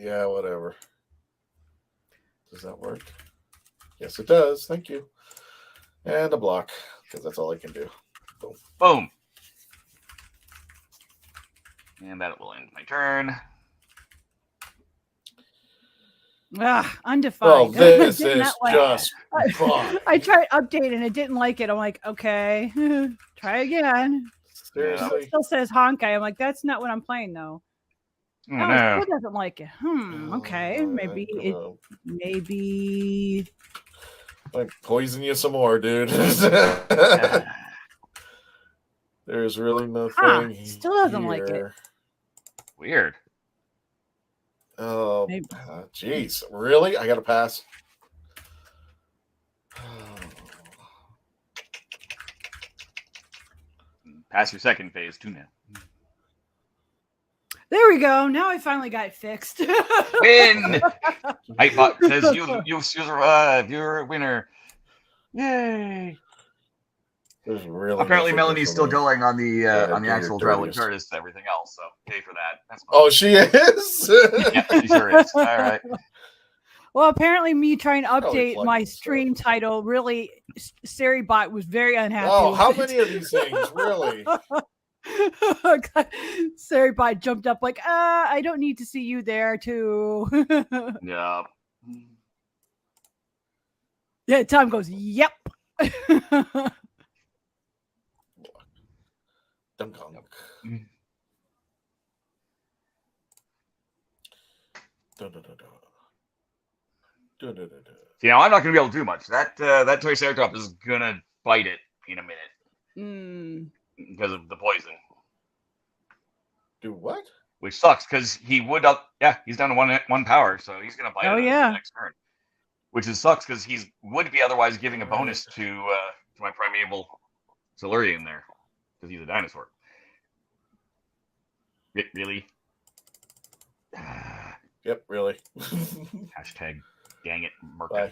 Yeah, whatever. Does that work? Yes, it does. Thank you. And a block, because that's all I can do. Boom. Boom. And that will end my turn. Undefined. Well, this Did is not like just it. fun. I tried updating and it didn't like it. I'm like, okay, try again. Seriously. It still says Honkai. I'm like, that's not what I'm playing though. Oh, It no. still doesn't like it. Okay. Maybe. Like poison you some more, dude. There's really nothing. Still doesn't like it. Weird. Oh, jeez. Really? I got to pass. Pass your second phase too now. There we go. Now I finally got it fixed. Win! Hypebot says you survived. You're a winner. Yay! There's really apparently nothing Melanie's still for me. going on the do your actual Traveling dirtiest. TARDIS and everything else, so pay for that. That's fine. Oh, she is? Yeah, she sure is. All right. Well, apparently me trying to Probably update plugged my in stuff. stream title really, Seribot was very unhappy. Oh, with how it. many of these things? Really? Seribot jumped up like, I don't need to see you there too. Yeah. Yeah, Tom goes, yep. Dunk dunk. See, now I'm not going to be able to do much. That Triceratops is going to bite it in a minute because of the poison. Do what? Which sucks because he would up. Yeah, he's down to one power, so he's going to bite it the next turn. Which sucks because he would be otherwise giving a bonus to my primeval Silurian there because he's a dinosaur. Really? Yep, really. Hashtag dang it, Merca.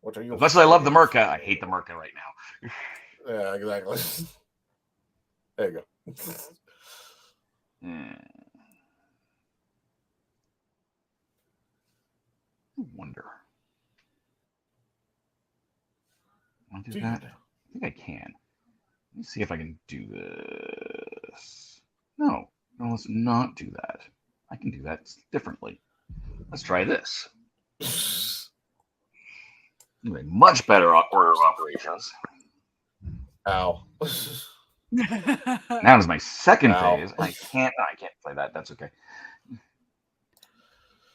What are you? As much as I love the Merca, I hate the Merca right now. Yeah, exactly. There you go. I wonder. Want to do that? I think I can. Let me see if I can do this. No, let's not do that. I can do that differently. Let's try this. Anyway, much better order of operations. Ow. Now is my second phase. I can't play that. That's okay.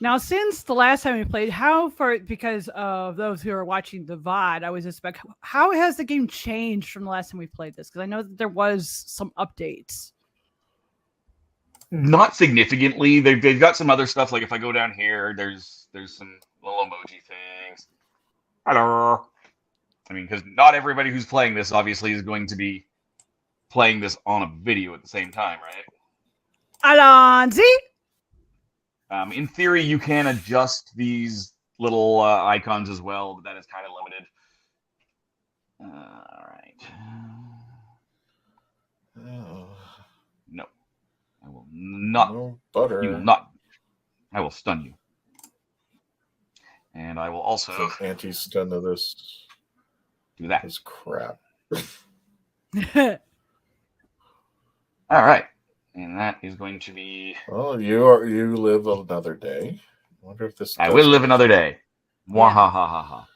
Now, since the last time we played, because of those who are watching the VOD, I was just like, how has the game changed from the last time we played this? Because I know that there was some updates. Not significantly. They've got some other stuff. Like if I go down here, there's some little emoji things. Hello. I mean, because not everybody who's playing this obviously is going to be playing this on a video at the same time, right? Alonzi. In theory, you can adjust these little icons as well, but that is kind of limited. All right. No. I will not. No butter. You will not. I will stun you. And I will also anti-stun of this. Do that. This crap. All right. And that is going to be. Well, you live another day. I wonder if this. I will live another day. Wahahaha.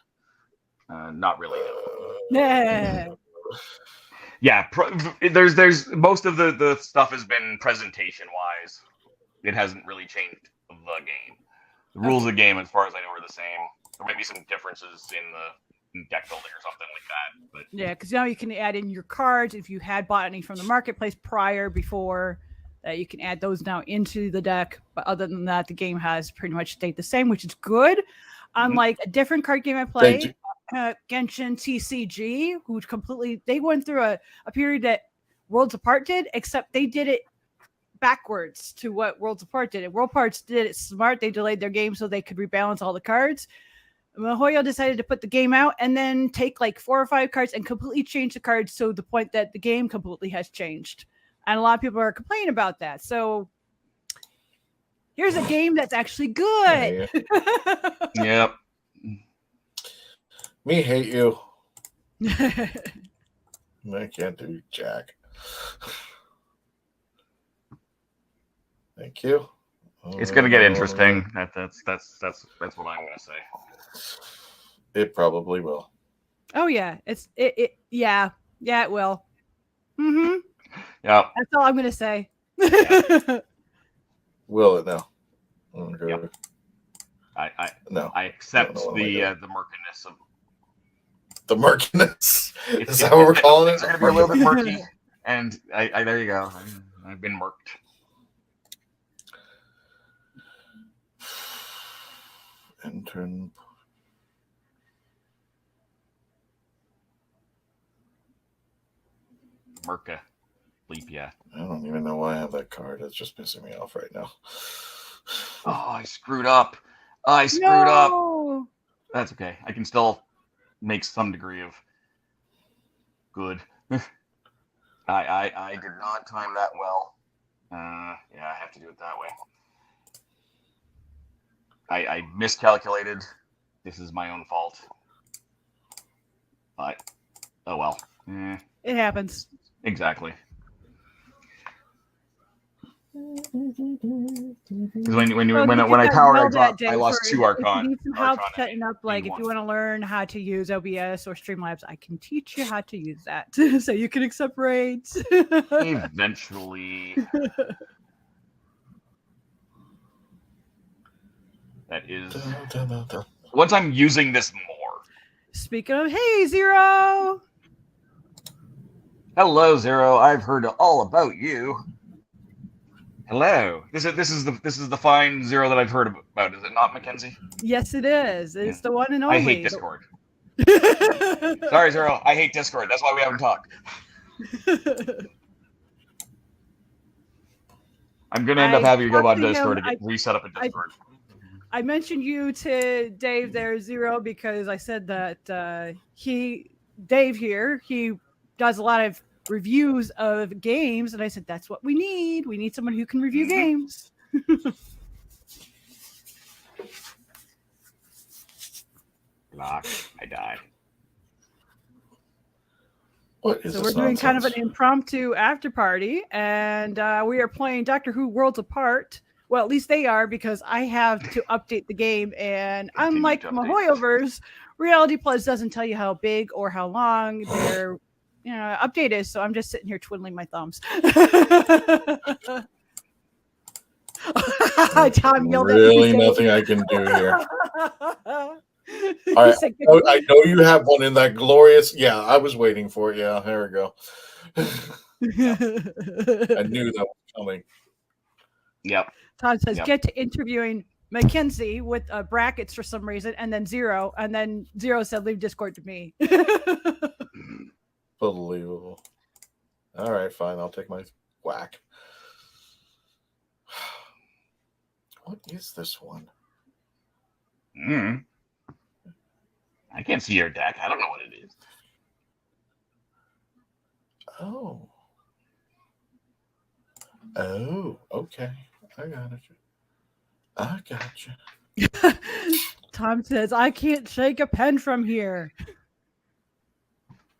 Not really. Yeah. Yeah. There's most of the stuff has been presentation wise. It hasn't really changed the game. The rules of the game, as far as I know, are the same. There might be some differences in deck building or something like that. But yeah, because now you can add in your cards if you had bought any from the marketplace before. You can add those now into the deck. But other than that, the game has pretty much stayed the same, which is good. Unlike a different card game I played, Genshin TCG, who they went through a period that Worlds Apart did, except they did it backwards to what Worlds Apart did. And World Parts did it smart. They delayed their game so they could rebalance all the cards. MiHoYo decided to put the game out and then take like 4 or 5 cards and completely change the cards to the point that the game completely has changed. And a lot of people are complaining about that. So here's a game that's actually good. Yep. Me hate you. I can't do jack. Thank you. It's gonna get interesting. That's what I'm gonna say. It probably will. Oh yeah, yeah, it will. Mm-hmm. Yeah. That's all I'm gonna say. Yeah. Will it now? Okay. Yep. No. I accept No, the murkiness of the murkiness. Is that what we're calling it? It's gonna be a little bit murky, and I there you go. I've been murked. Intern. Murka. Bleep, yeah. I don't even know why I have that card. It's just pissing me off right now. Oh, I screwed up. I screwed up. That's okay. I can still make some degree of good. I did not time that well. Yeah, I have to do it that way. I miscalculated. This is my own fault. But, oh well. It happens. Exactly. Because when I powered, I lost 2 Archon. If you need some help Archon setting up, like if one. you want to learn how to use OBS or Streamlabs, I can teach you how to use that so you can accept raids. Eventually. That is. Once I'm using this more. Speaking of, hey Zero. Hello, Zero. I've heard all about you. Hello. This is the fine Zero that I've heard about. Is it not, Mackenzie? Yes, it is. It's the one and only. I hate Discord. Sorry, Zero. I hate Discord. That's why we haven't talked. I'm gonna end up having to go on Discord to get reset up in Discord. I mentioned you to Dave there, Zero, because I said that Dave here, he does a lot of reviews of games, and I said that's what we need. We need someone who can review games. Lock. I died. What is so we're doing kind of an impromptu after party, and we are playing Doctor Who Worlds Apart. Well, at least they are, because I have to update the game, and unlike WHOniverse, Reality Plus doesn't tell you how big or how long their update is. So I'm just sitting here twiddling my thumbs. Tom yelled really nothing I can do here. I know you have one in that glorious. Yeah, I was waiting for it. Yeah, there we go. I knew that was coming. Yep. Todd says, get to interviewing Mackenzie with brackets for some reason, and then Zero. And then Zero said, leave Discord to me. Unbelievable. All right, fine. I'll take my whack. What is this one? I can't see your deck. I don't know what it is. Oh, okay. I got you. Tom says, I can't shake a pen from here.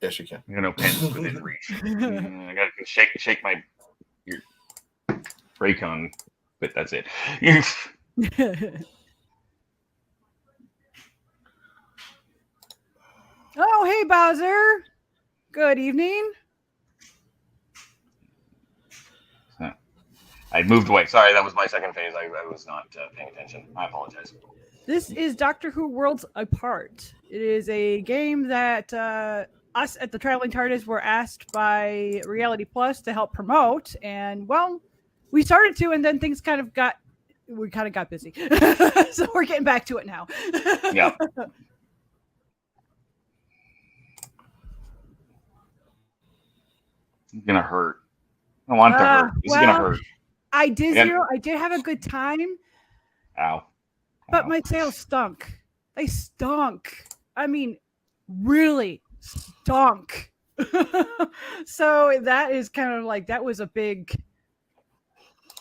Yes, you can. No pens within reach. I gotta shake your Raycon, but that's it. Oh, hey, Bowser. Good evening. I moved away. Sorry, that was my second phase. I was not paying attention. I apologize. This is Doctor Who Worlds Apart. It is a game that us at the Traveling TARDIS were asked by Reality Plus to help promote. And, well, we started to, and then things kind of got busy. So we're getting back to it now. Yeah. It's going to hurt. I want it to hurt. This is going to hurt. I did have a good time. Ow. But my sales stunk. They stunk. I mean, really stunk. So that is kind of like, that was a big,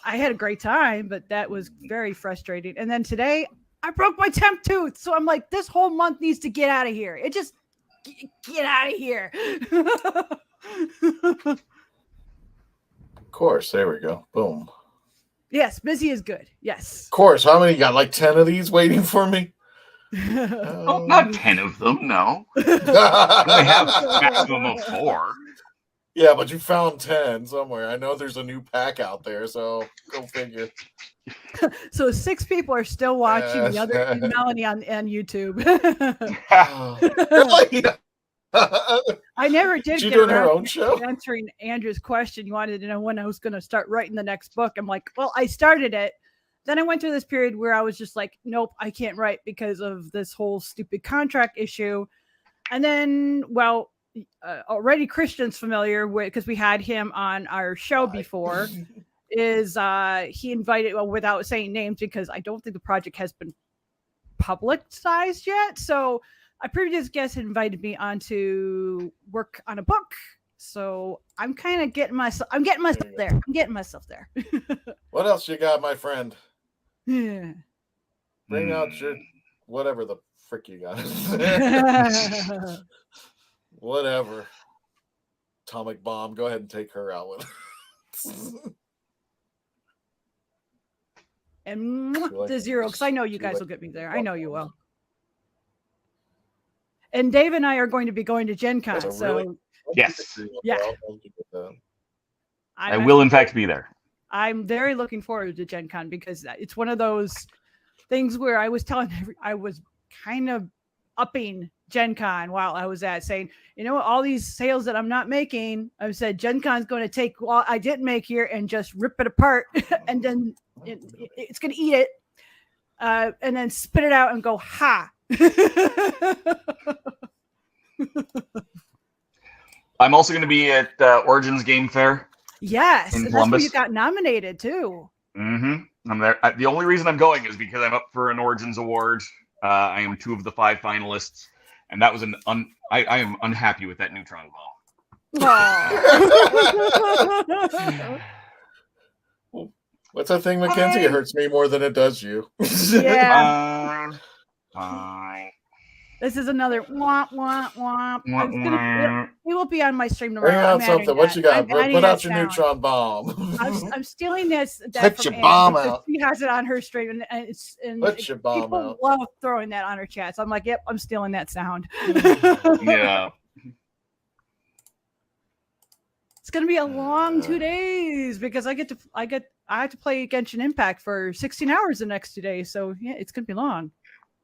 I had a great time, but that was very frustrating. And then today I broke my temp tooth. So I'm like, this whole month needs to get out of here. It just get out of here. Of course, there we go. Boom. Yes, busy is good. Yes. Of course. How many? You got like 10 of these waiting for me? Oh, not 10 of them, no. I only have a maximum of 4. Yeah, but you found 10 somewhere. I know there's a new pack out there, so go figure. So 6 people are still watching the other Melanie on YouTube. Really? I never did. She get doing her around own show? Answering Andrew's question, you wanted to know when I was going to start writing the next book. I'm like, well, I started it. Then I went through this period where I was just like, nope, I can't write because of this whole stupid contract issue. And then, well, already Christian's familiar with, because we had him on our show before, is he invited, well, without saying names, because I don't think the project has been publicized yet. So a previous guest had invited me on to work on a book. So I'm kind of getting myself there. I'm getting myself there. What else you got, my friend? Yeah. Bring out your whatever the frick you got. Whatever. Atomic bomb. Go ahead and take her out with it. And like the 0, because I know you guys like will get me there. I know you will. And Dave and I are going to be going to Gen Con. That's a So really- Yes. Yeah. I will, in fact, be there. I'm very looking forward to Gen Con because it's one of those things where I was I was kind of upping Gen Con while I was at, saying, you know what, all these sales that I'm not making, I said Gen Con's going to take what I didn't make here and just rip it apart and then it's going to eat it and then spit it out and go, ha. I'm also going to be at Origins Game Fair. Yes, in and that's where Columbus. you got nominated too. Mm-hmm. I'm there. The only reason I'm going is because I'm up for an Origins award. I am 2 of the 5 finalists, and that was I am unhappy with that neutron ball. What's that thing, Mackenzie? It hurts me more than it does you. Yeah. Fine. This is another womp womp womp. It will be on my stream tomorrow. Bring out something. What you got? Put out your neutron bomb. I'm stealing this. Put your bomb out. She has it on her stream, and Put your bomb people out. love throwing that on her chat. So I'm like, yep, I'm stealing that sound. Yeah. It's gonna be a long 2 days because I have to play Genshin Impact for 16 hours the next 2 days. So yeah, it's gonna be long.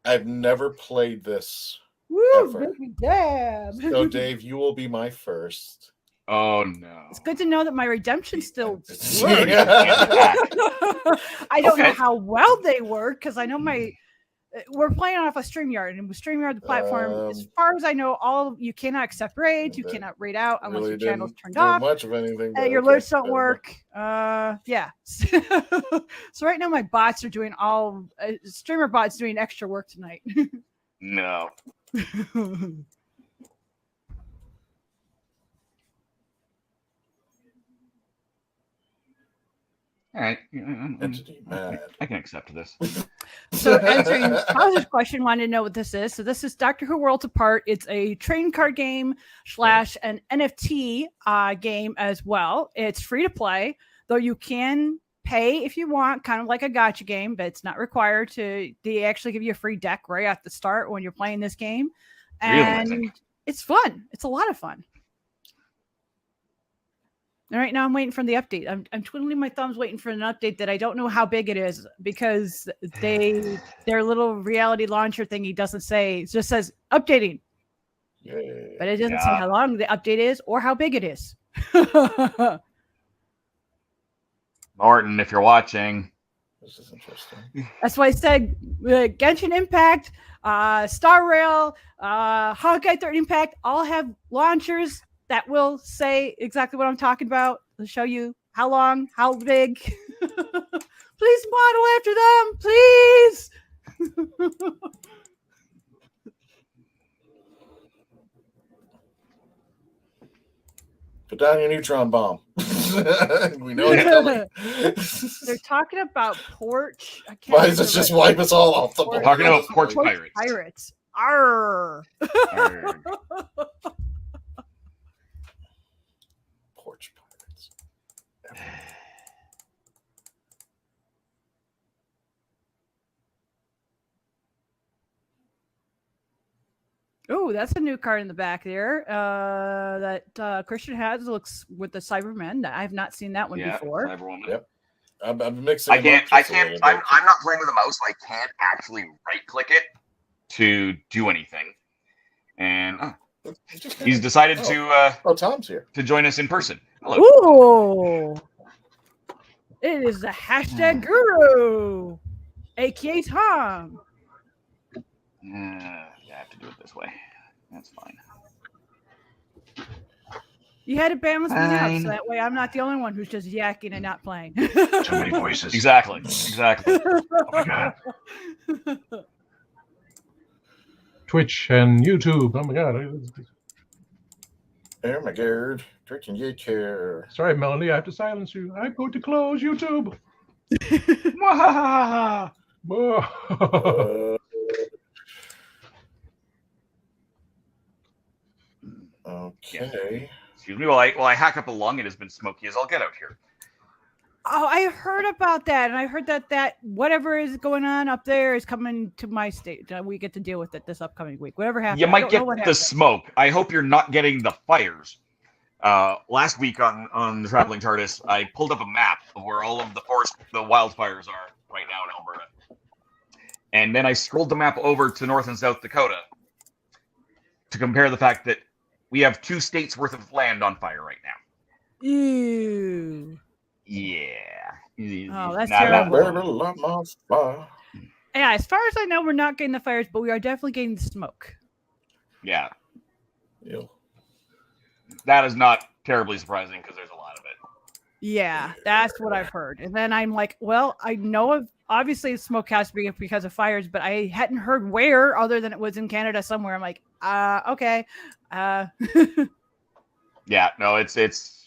I've never played this. Woo, ever. baby dab. So, Dave, you will be my first. Oh no. It's good to know that my redemption still works. Yeah. I don't know Okay. how well they work because I know we're playing off a StreamYard, and with StreamYard, the platform, as far as I know, you cannot accept raids, you cannot raid out unless Really your channel's didn't turned do off. much of anything. but Your okay, alerts don't fair work. Yeah. So right now my bots are doing streamer bots doing extra work tonight. No. All right. Entity mad. I can accept this. So answering Bowser's question, wanted to know what this is. So this is Doctor Who Worlds Apart. It's a trading card game / an NFT game as well. It's free to play, though you can pay if you want, kind of like a gacha game, but it's not required to. They actually give you a free deck right at the start when you're playing this game, and Realistic. it's fun. It's a lot of fun. And right now I'm waiting for the update. I'm twiddling my thumbs waiting for an update that I don't know how big it is because their little reality launcher thingy doesn't say, it just says updating. Yeah. But it doesn't say how long the update is or how big it is. Martin, if you're watching. This is interesting. That's why I said Genshin Impact, Star Rail, Honkai 3 Impact all have launchers that will say exactly what I'm talking about. They'll show you how long, how big. Please model after them, please. Put down your neutron bomb. We know it's coming. They're talking about porch. I can't Why does it remember just what- wipe us all off the board? Talking about porch Porch pirates. pirates. Arr. Arr. Porch pirates. Oh, that's a new card in the back there. That Christian has looks with the Cybermen. I have not seen that one Yeah, before. Cyberwoman. Yep. I'm mixing. I them up can't. just a little I'm bit. not playing with a mouse. So I can't actually right click it to do anything. And he's decided Oh, Tom's here. to join us in person. Hello. Ooh. It is the hashtag guru, aka Tom. I have to do it this way. That's fine. You had to balance me out, Fine. so that way I'm not the only one who's just yakking and not playing. Too many voices. Exactly. Oh my god. Twitch and YouTube. Oh my god. Oh my god. Drinking your care. Sorry, Melanie, I have to silence you. I'm going to close YouTube. Mwahaha. Okay. Excuse me. While I hack up a lung, it has been smoky as I'll get out here. Oh, I heard about that, and I heard that whatever is going on up there is coming to my state. We get to deal with it this upcoming week. Whatever happens, You I might don't get know what the happened. smoke. I hope you're not getting the fires. Last week on the Traveling TARDIS, I pulled up a map of where all of the wildfires are right now in Alberta. And then I scrolled the map over to North and South Dakota to compare the fact that we have 2 states worth of land on fire right now. Ew. Yeah. Oh, that's Not terrible. Fire. Yeah, as far as I know, we're not getting the fires, but we are definitely getting the smoke. Yeah. Ew. That is not terribly surprising because there's a lot of it. Yeah, that's what I've heard. And then I'm like, well, I know of obviously smoke has to be because of fires, but I hadn't heard where other than it was in Canada somewhere. I'm like, okay. Yeah, no, it's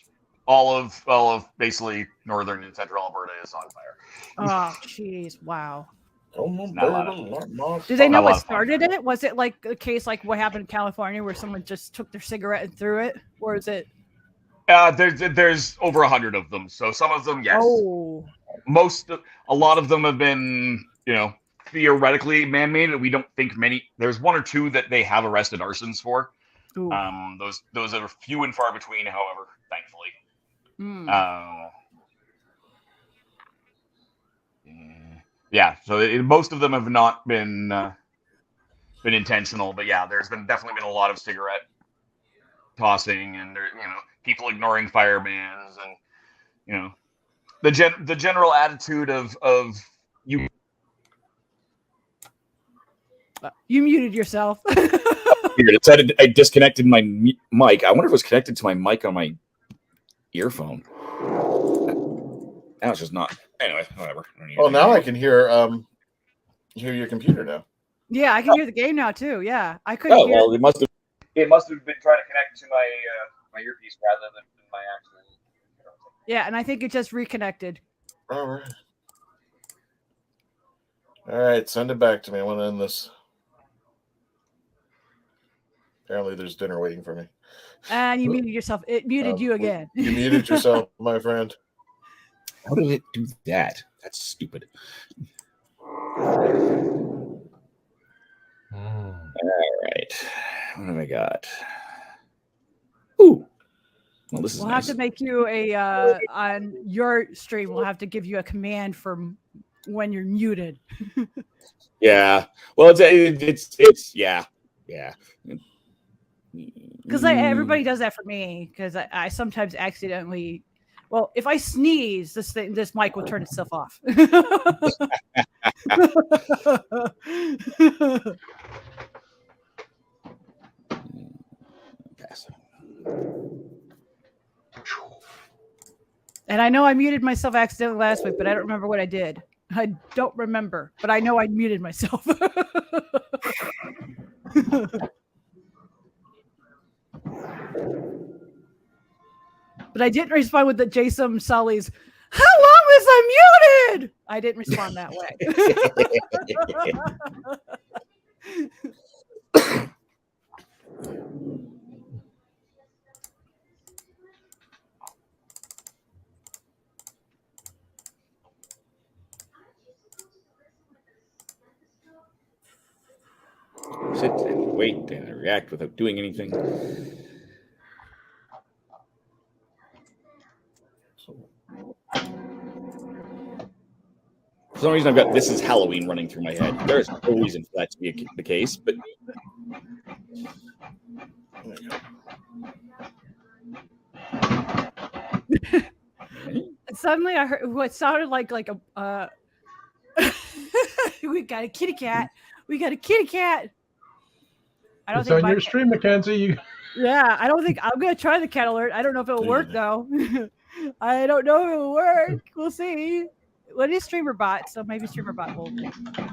all of basically northern and central Alberta is on fire. Oh, jeez, wow. Not a lot Do they know Not a lot what of fun. started it? Was it like a case like what happened in California where someone just took their cigarette and threw it? Or is it? There's over 100 of them, so some of them, yes. Oh, A lot of them have been, theoretically man-made. We don't think many. There's 1 or 2 that they have arrested arsons for. ooh. Those are few and far between, however, thankfully. Mm. Yeah, so most of them have not been intentional, but yeah, there's definitely been a lot of cigarette tossing and people ignoring fire bans and the general attitude of you. You muted yourself. Weird. It said I disconnected my mic. I wonder if it was connected to my mic on my earphone. Now it's just not. Anyway, whatever. Well, now I can hear your computer now. Yeah, I can hear the game now too. Yeah, I couldn't Oh hear. well, it must have. It must have been trying to connect to my earpiece rather than my actual. Yeah, and I think it just reconnected. All right, send it back to me. I want to end this. Apparently, there's dinner waiting for me. And you muted yourself. It muted you again. You muted yourself, my friend. How did it do that? That's stupid. All right. What have I got? Ooh. Well, this is We'll nice. have to make you a on your stream. We'll have to give you a command for when you're muted. Yeah. Well, it's yeah. Because everybody does that for me. Because I sometimes accidentally. Well, if I sneeze, this mic will turn itself off. And I know I muted myself accidentally last week, but I don't remember what I did. I don't remember, but I know I muted myself. But I didn't respond with the Jason Sully's, how long was I muted? I didn't respond that way. Sit and wait and react without doing anything. For some reason, I've got "This Is Halloween" running through my head. There's no reason for that to be the case, but Suddenly, I heard what sounded like a. We got a kitty cat. We got a kitty cat. I don't It's think on your stream, Mackenzie. Yeah, I don't think I'm gonna try the cat alert. I don't know if it'll work though. I don't know if it will work. We'll see. What is streamer bot? So maybe streamer bot will.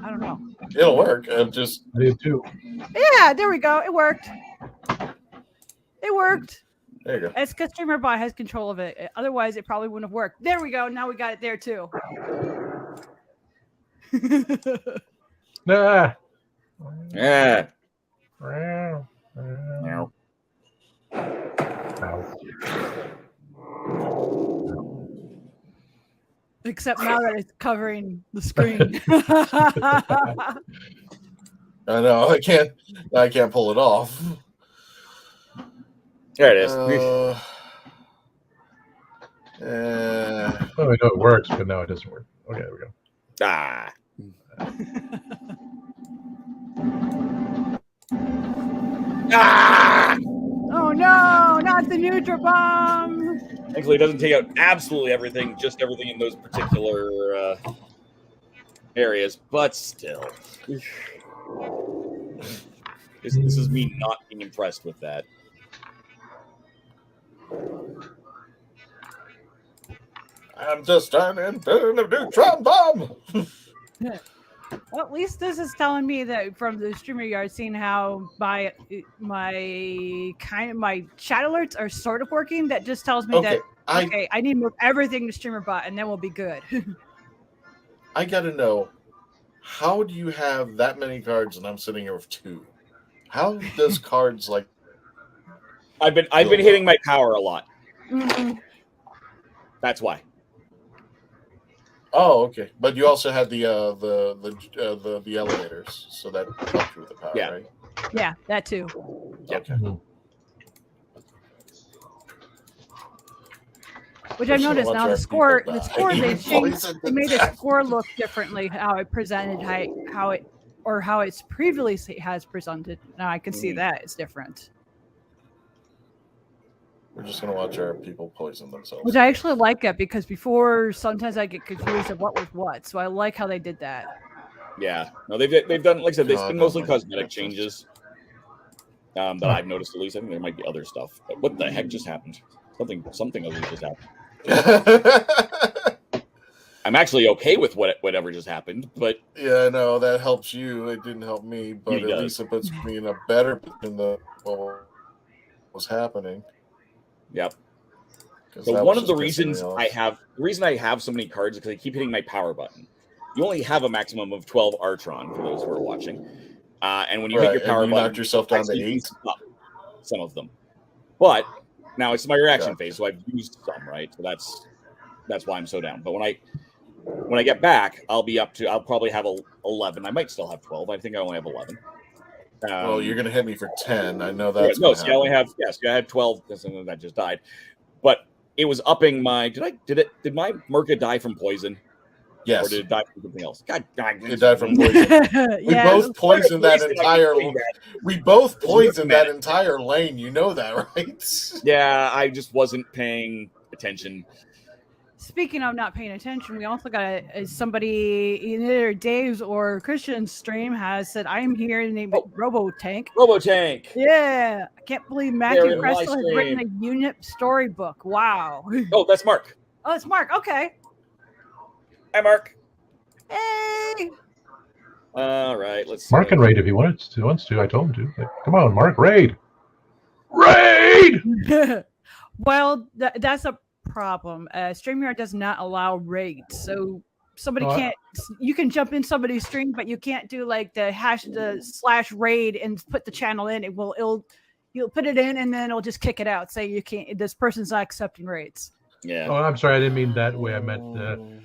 I don't know. It'll work. I'm just. I did too. Yeah, there we go. It worked. It worked. There you go. It's because streamer bot has control of it. Otherwise, it probably wouldn't have worked. There we go. Now we got it there too. Nah. yeah. Ow. Except now that it's covering the screen. I know. I can't pull it off. There it is. Oh, I know it works, but now it doesn't work. Okay, there we go. Ah. Ah! Oh no, not the neutral bomb. Thankfully, it doesn't take out absolutely everything, just everything in those particular areas, but still. This is me not being impressed with that. I'm just standing in a neutron bomb. Well, at least this is telling me that from the streamer yard, seeing how my chat alerts are sort of working. That just tells me that I need to move everything to streamer bot, and then we'll be good. I gotta know, how do you have that many cards and I'm sitting here with 2? How does cards like? I've been hitting my power a lot. Mm-hmm. That's why. Oh, okay. But you also had the elevators, so that helped you with the power, Yeah. right? Yeah, that too. Okay. Mm-hmm. Which I've noticed now the score they changed. They made the score look differently. How it presented, how it's previously has presented. Now I can see that it's different. We're just gonna watch our people poison themselves. Which I actually like it because before sometimes I get confused of what was what. So I like how they did that. Yeah. No, they've done, like I said, it's been mostly cosmetic changes that I've noticed. At least I think there might be other stuff. But what the heck just happened? Something other just happened. I'm actually okay with whatever just happened, but yeah, no, that helps you. It didn't help me, but at least it puts me in a better position than what was happening. Yep. So one of the reasons I have so many cards is because I keep hitting my power button. You only have a maximum of 12 Artron for those who are watching, and when you hit your power button, knock yourself down to 8. Some of them, but now it's my reaction phase, so I've used some, right? So that's why I'm so down. But when I get back, I'll probably have 11. I might still have 12. I think I only have 11. Well, you're going to hit me for 10. I know that's no. See, I had 12 because that just died. But it was upping my. Did my Merca die from poison? Yes. Or did it die from something else? God, it died from poison. We both poisoned that entire. We both poisoned that entire lane. You know that, right? Yeah, I just wasn't paying attention. Speaking of not paying attention, we also got somebody either Dave's or Christian's stream has said, "I'm here," named RoboTank. RoboTank. Yeah, I can't believe Matthew Cressel has written a unit storybook. Wow. Oh, that's Mark. Oh, it's Mark. Okay. Hi, Mark. Hey. All right, let's. Mark can raid if he wants to. I told him to. Like, come on, Mark, raid. Raid. Well, that's a problem. StreamYard does not allow raids, so somebody can't. You can jump in somebody's stream, but you can't do like the /raid and put the channel in. You'll put it in, and then it'll just kick it out. Say you can't. This person's not accepting raids. Yeah. Oh, I'm sorry. I didn't mean that way. I meant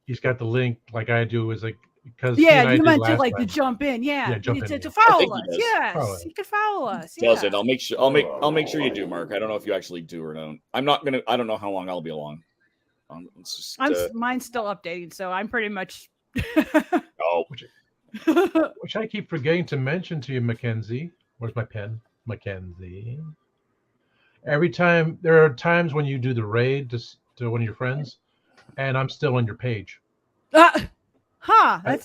he's got the link like I do. Is like because yeah, you meant to like to jump in. Yeah, jump in. To follow us. Does. Yes, you can follow us. Does it? I'll make sure. I'll make sure you do, Mark. I don't know if you actually do or don't. I'm not gonna. I don't know how long I'll be along. It's just, mine's still updating, so I'm pretty much. Which I keep forgetting to mention to you, Mackenzie. Where's my pen, Mackenzie? Every time there are times when you do the raid to one of your friends, and I'm still on your page. That's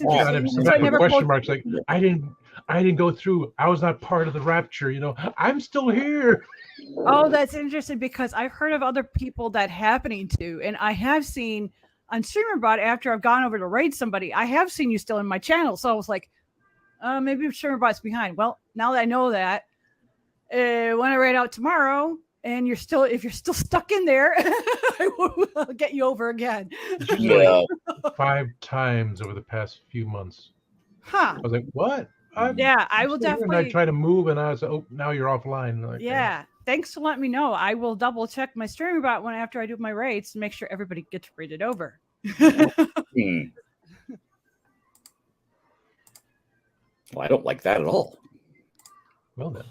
interesting. I never question marks like I didn't go through. I was not part of the rapture. I'm still here. Oh, that's interesting because I've heard of other people that happening to, and I have seen on StreamerBot after I've gone over to raid somebody, I have seen you still in my channel. So I was like, maybe StreamerBot's behind. Well, now that I know that, when I raid out tomorrow, and if you're still stuck in there, I'll get you over again. Yeah. 5 times over the past few months. I was like, what? I will definitely. And I try to move, and I was like, oh, now you're offline. Like, yeah. Thanks for letting me know. I will double check my StreamerBot when after I do my raids to make sure everybody gets rated over. Well, I don't like that at all. Well then.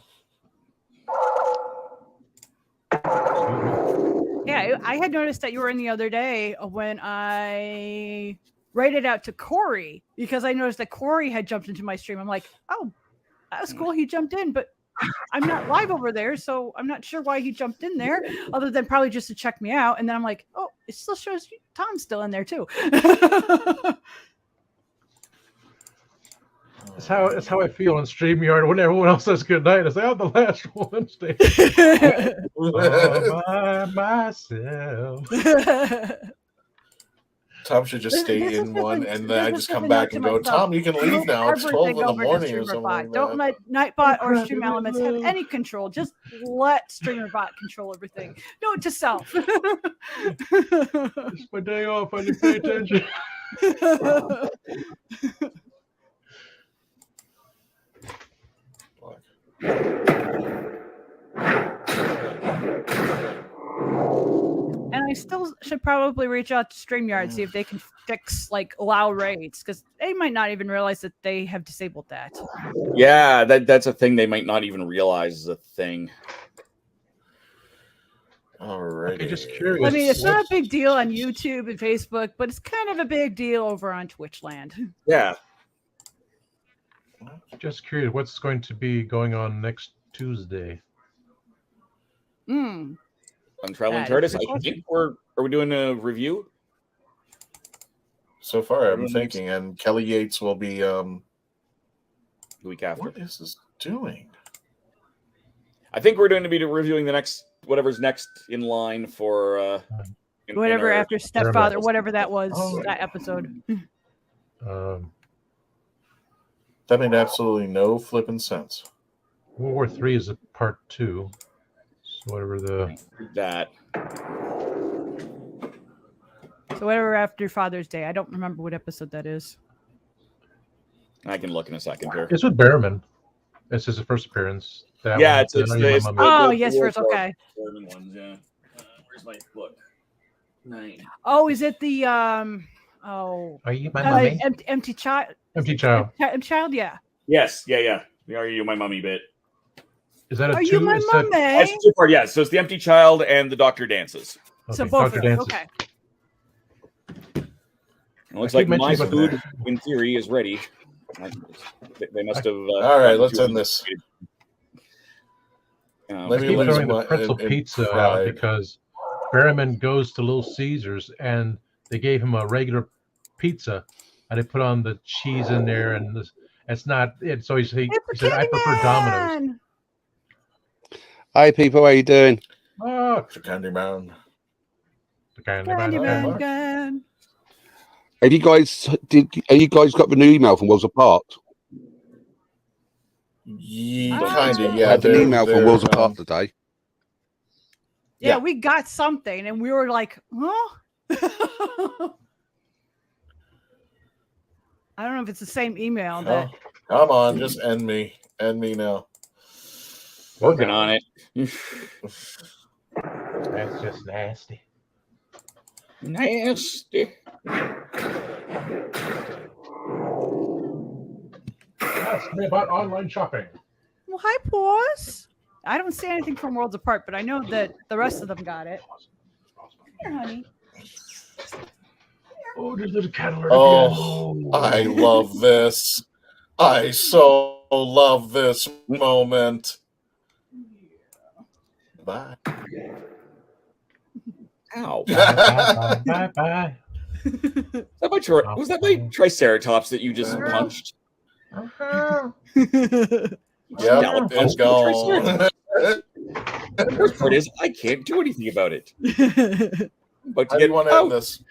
Yeah, I had noticed that you were in the other day when I rated out to Corey because I noticed that Corey had jumped into my stream. I'm like, oh, that was cool. He jumped in, but I'm not live over there, so I'm not sure why he jumped in there, other than probably just to check me out. And then I'm like, oh, it still shows Tom's still in there too. That's how I feel on StreamYard when everyone else says good night. I say, I'm the last one. Stay all by myself. Tom should just stay in one, and then I just come back and go, Tom, you can leave now. It's 12 in the morning or something like Don't let Nightbot or Stream Elements have any control. Just let StreamerBot control everything. Note to self. It's my day off. I need to pay attention. And I still should probably reach out to StreamYard, see if they can fix allow raids, because they might not even realize that they have disabled that. Yeah, that's a thing they might not even realize is a thing. Alright. I'm just curious. I mean, it's not a big deal on YouTube and Facebook, but it's kind of a big deal over on Twitch land. Yeah. Just curious, what's going to be going on next Tuesday? On Traveling TARDIS, I think are we doing a review? So far, I'm thinking, and Kelly Yates will be the week after. What is this doing? I think we're going to be reviewing the next whatever's next in line for whatever after Stepfather, whatever that was, that episode. That made absolutely no flipping sense. World War III is a part 2. So whatever that. So whatever after Father's Day. I don't remember what episode that is. I can look in a second here. It's with Behrman. This is his first appearance. It's yes, first. Okay. Ones, yeah. Where's my book? 9. Oh, is it the Are you my mommy? Empty Child? Empty Child. Empty Child, yeah. Yes, yeah. Are you my mummy bit? Is that a Are 2? you my mummy? It's 2 part, yeah. So it's the Empty Child and the Doctor Dances. Okay, so both Dr. of them. Dances. Okay. It looks like my food, in theory, is ready. They must have. All right, let's end this. Let me keep throwing the pretzel pizza out because Behrman goes to Little Caesars and they gave him a regular pizza and they put on the cheese in there and it's not it. So he said, I prefer Domino's. Hi, people. How you doing? Oh, the Candyman. The Candyman. Have you guys got the new email from Worlds Apart? Kind of, yeah. I had an email from Worlds Apart today. Yeah, we got something, and we were like, huh? I don't know if it's the same email. That come on, just end me. End me now. Working on it. That's just nasty. Nasty. Ask me about online shopping. Well, hi, Paws. I don't see anything from Worlds Apart, but I know that the rest of them got it. Here, honey. Oh, there's little cat alert again. I love this. I so love this moment. Bye. Ow. Bye. Was that my Triceratops that you just punched? Yep, it's gone. The worst part is I can't do anything about it. But How do you want to end this?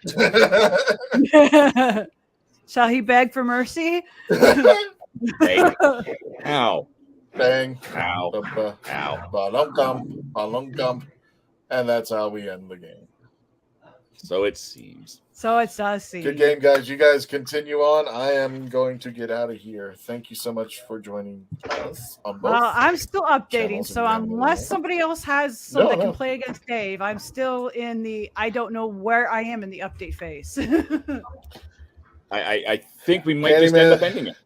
Shall he beg for mercy? Bang. Ow. Bang. Ow. Ow. Balong-gum. And that's how we end the game. So it seems. So it does seem. Good game, guys. You guys continue on. I am going to get out of here. Thank you so much for joining us on both. I'm still updating, so unless somebody else has something that can play against Dave, I'm still in the I don't know where I am in the update phase. I think we might just end up ending it.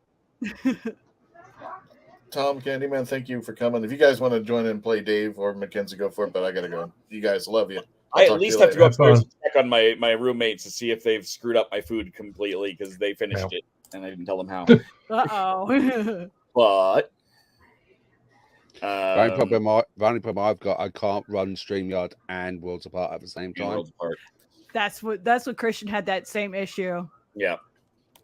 Tom, Candyman, thank you for coming. If you guys want to join in and play Dave or Mackenzie, go for it, but I got to go. You guys, love you. I at least have to go upstairs and check on my roommates to see if they've screwed up my food completely because they finished it and I didn't tell them how. Uh-oh. But the only problem I've got, I can't run StreamYard and Worlds Apart at the same time. That's what Christian had, that same issue. Yeah.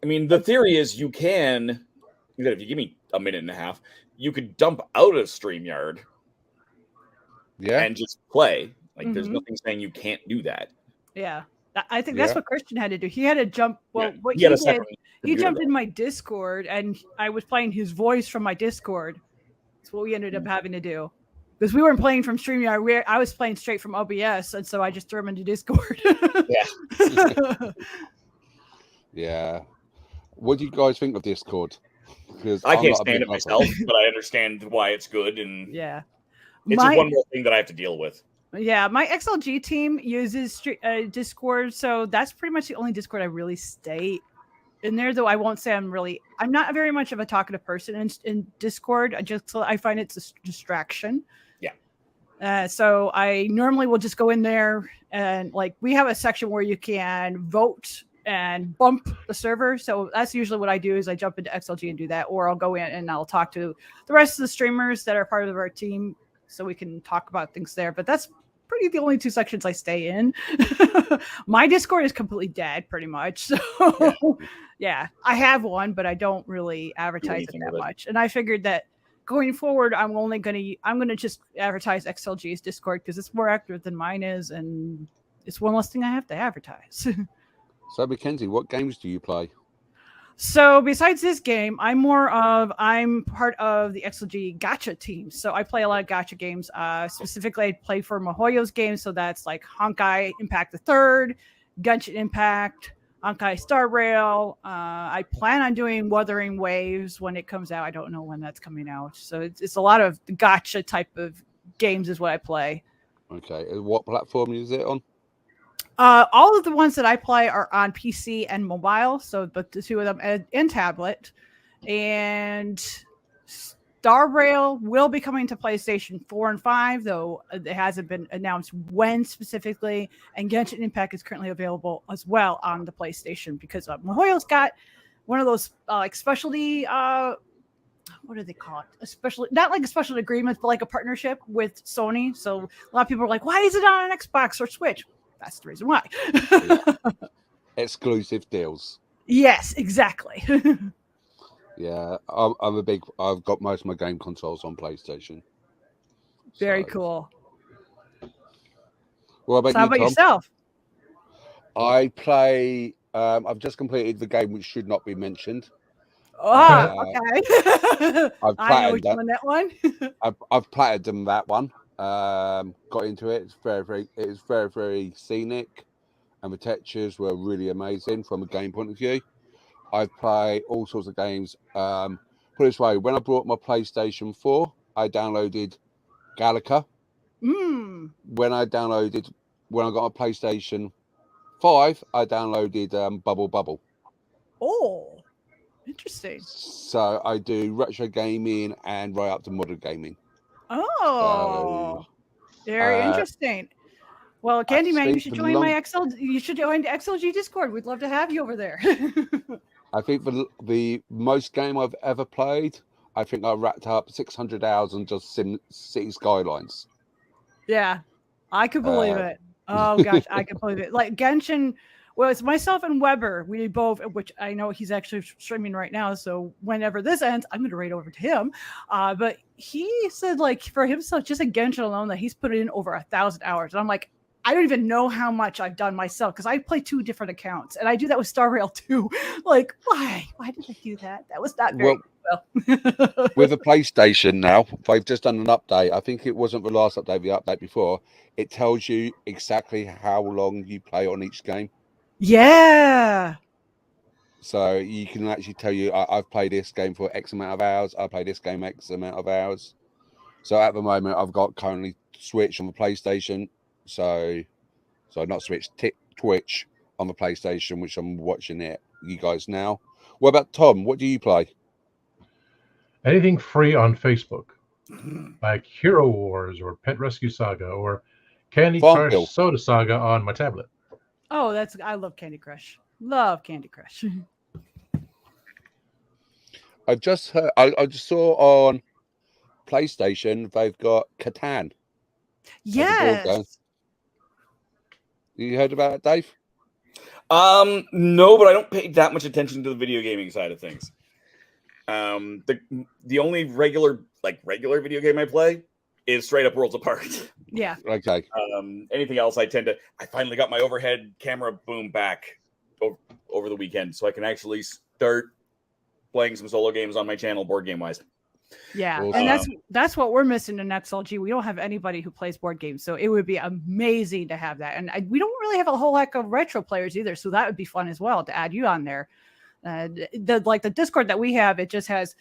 I mean, the theory is if you give me a minute and a half, you could dump out of StreamYard and just play. Like, there's nothing saying you can't do that. Yeah. I think that's what Christian had to do. He had to jump. Well, what he did, he jumped in my Discord, and I was playing his voice from my Discord. That's what we ended up having to do. Because we weren't playing from StreamYard. I was playing straight from OBS, and so I just threw him into Discord. Yeah. What do you guys think of Discord? Because I can't stand it myself, but I understand why it's good. And it's just one more thing that I have to deal with. Yeah, my XLG team uses Discord, so that's pretty much the only Discord I really stay in there. Though I won't say I'm not very much of a talkative person in Discord. I find it's a distraction. Yeah. So I normally will just go in there and we have a section where you can vote and bump the server. So that's usually what I do is I jump into XLG and do that, or I'll go in and I'll talk to the rest of the streamers that are part of our team so we can talk about things there. But that's pretty the only two sections I stay in. My Discord is completely dead pretty much. So yeah, I have one, but I don't really advertise it that much. And I figured that going forward, I'm going to just advertise XLG's Discord because it's more active than mine is, and it's one less thing I have to advertise. So Mackenzie, what games do you play? So besides this game, I'm part of the XLG gacha team. So I play a lot of gacha games. Specifically, I play for Mihoyo's games. So that's like Honkai Impact the Third, Genshin Impact, Honkai Star Rail. I plan on doing Wuthering Waves when it comes out. I don't know when that's coming out. So it's a lot of gacha type of games is what I play. Okay. What platform is it on? All of the ones that I play are on PC and mobile, but the two of them and tablet. And Star Rail will be coming to PlayStation 4 and 5, though it hasn't been announced when specifically. And Genshin Impact is currently available as well on the PlayStation because Mihoyo's got one of those specialty. What do they call it? Not like a special agreement, but like a partnership with Sony. So a lot of people are like, "Why is it on an Xbox or Switch?" That's the reason why. Exclusive deals. Yes, exactly. Yeah, I've got most of my game consoles on PlayStation. Very cool. What about how about yourself? I play. I've just completed the game which should not be mentioned. Oh, okay. I know which one that one. I've platinumed that one. got into it. It's very scenic, and the textures were really amazing from a game point of view. I've played all sorts of games. Put it this way, when I brought my PlayStation 4, I downloaded Galaga. When I got a PlayStation 5, I downloaded Bubble. Oh, interesting. So I do retro gaming and right up to modern gaming. Oh, very interesting. Well, Candyman, you should join my XL. You should join the XLG Discord. We'd love to have you over there. I think the most game I've ever played, I think I wrapped up 600 hours on just City Skylines. Yeah, I could believe it. Oh gosh, I could believe it. Like Genshin. Well, it's myself and Weber. We both, which I know he's actually streaming right now. So whenever this ends, I'm going to raid over to him. But he said, like, for himself, just a Genshin alone, that he's put in over 1,000 hours. And I'm like, I don't even know how much I've done myself because I play 2 different accounts, and I do that with Star Rail too. Like, why? Why did I do that? That was not very well. With a PlayStation now, they've just done an update. I think it wasn't the last update, the update before. It tells you exactly how long you play on each game. Yeah. So you can actually tell you, I've played this game for X amount of hours. I play this game X amount of hours. So at the moment, I've got currently Switch on the PlayStation. So not Switch, Twitch on the PlayStation, which I'm watching it. You guys now. What about Tom? What do you play? Anything free on Facebook, like Hero Wars or Pet Rescue Saga or Candy Crush Soda Saga on my tablet. Oh, I love Candy Crush. Love Candy Crush. I just heard. I just saw on PlayStation they've got Catan. Yes. You heard about it, Dave? No, but I don't pay that much attention to the video gaming side of things. The only regular video game I play is straight up Worlds Apart. Yeah. Okay. Anything else, I finally got my overhead camera boom back over the weekend, so I can actually start playing some solo games on my channel, board game wise. Yeah, and that's what we're missing in XLG. We don't have anybody who plays board games, so it would be amazing to have that. And we don't really have a whole heck of retro players either, so that would be fun as well to add you on there. The Discord that we have, it just has.